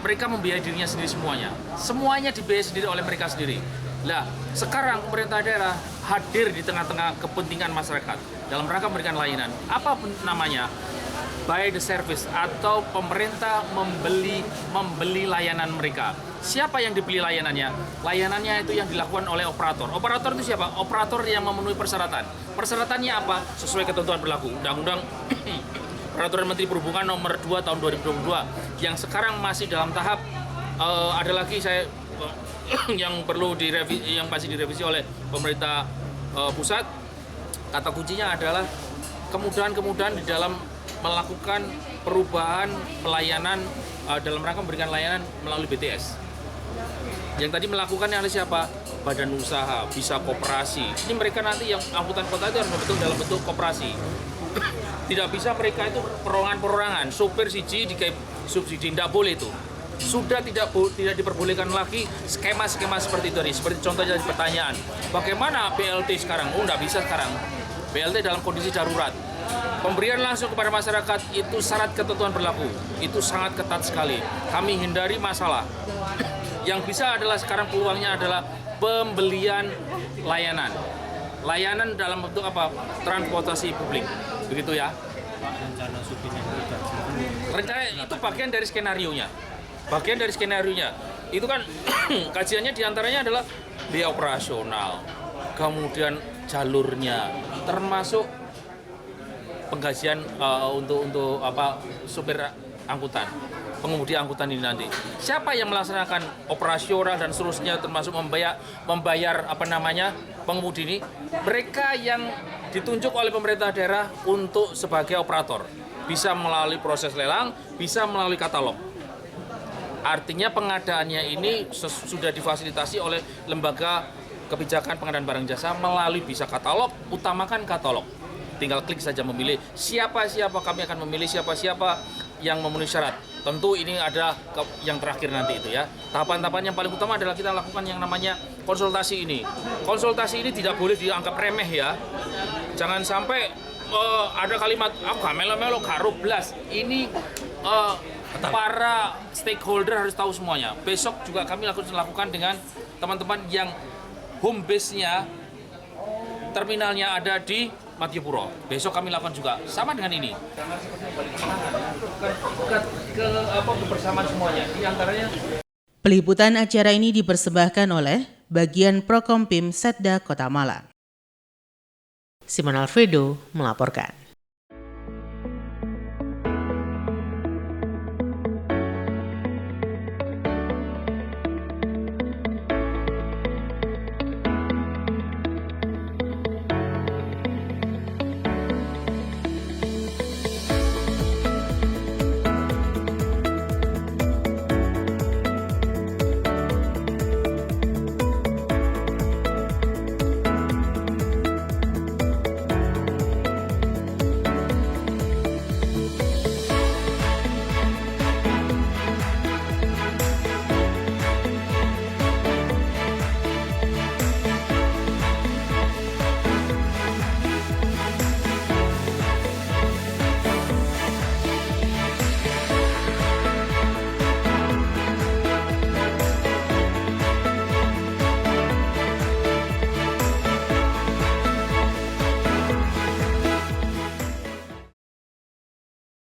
mereka membiayai dirinya sendiri semuanya dibiayai sendiri oleh mereka sendiri. Nah, sekarang pemerintah daerah hadir di tengah-tengah kepentingan masyarakat dalam rangka memberikan layanan. Apa namanya? By the service, atau pemerintah membeli layanan mereka. Siapa yang dibeli layanannya? Layanannya itu yang dilakukan oleh operator. Operator itu siapa? Operator yang memenuhi persyaratan. Persyaratannya apa? Sesuai ketentuan berlaku. Undang-undang Peraturan Menteri Perhubungan Nomor 2 Tahun 2022 yang sekarang masih dalam tahap ada lagi yang perlu direvisi, yang masih direvisi oleh pemerintah pusat. Kata kuncinya adalah kemudahan-kemudahan di dalam melakukan perubahan pelayanan dalam rangka memberikan layanan melalui BTS. Yang tadi melakukannya oleh siapa? Badan usaha, bisa koperasi. Ini mereka nanti yang angkutan kota itu harus membentuk dalam bentuk koperasi. Tidak bisa mereka itu perorangan-perorangan, sopir siji dikai subsidi, tidak boleh itu. Sudah tidak diperbolehkan lagi skema-skema seperti itu. Seperti contohnya di pertanyaan, bagaimana BLT sekarang? Oh, tidak bisa sekarang. BLT dalam kondisi darurat. Pemberian langsung kepada masyarakat itu syarat ketentuan berlaku. Itu sangat ketat sekali. Kami hindari masalah. Yang bisa adalah sekarang peluangnya adalah pembelian layanan. Layanan dalam bentuk apa? Transportasi publik. Begitu ya. Rencana itu bagian dari skenarionya. Itu kan kajiannya diantaranya adalah biaya operasional, kemudian jalurnya, termasuk penggajian untuk supir angkutan, pengemudi angkutan ini nanti. Siapa yang melaksanakan operasional dan seterusnya, termasuk membayar pengemudi ini? Mereka yang ditunjuk oleh pemerintah daerah untuk sebagai operator, bisa melalui proses lelang, bisa melalui katalog. Artinya pengadaannya ini sudah difasilitasi oleh lembaga kebijakan pengadaan barang jasa melalui bisa katalog, utamakan katalog. Tinggal klik saja memilih siapa kami akan memilih siapa yang memenuhi syarat. Tentu ini ada yang terakhir nanti itu ya. Tahapan-tahapan yang paling utama adalah kita lakukan yang namanya konsultasi ini. Konsultasi ini tidak boleh dianggap remeh ya. Jangan sampai ada kalimat gak melo-melo karo blas. Ini para stakeholder harus tahu semuanya. Besok juga kami lakukan dengan teman-teman yang home base-nya, terminalnya ada di Madiopuro. Besok kami lakukan juga sama dengan ini. Kebersamaan semuanya. Di antaranya. Peliputan acara ini dipersembahkan oleh Bagian Prokompim Setda Kota Malang. Simon Alfredo melaporkan.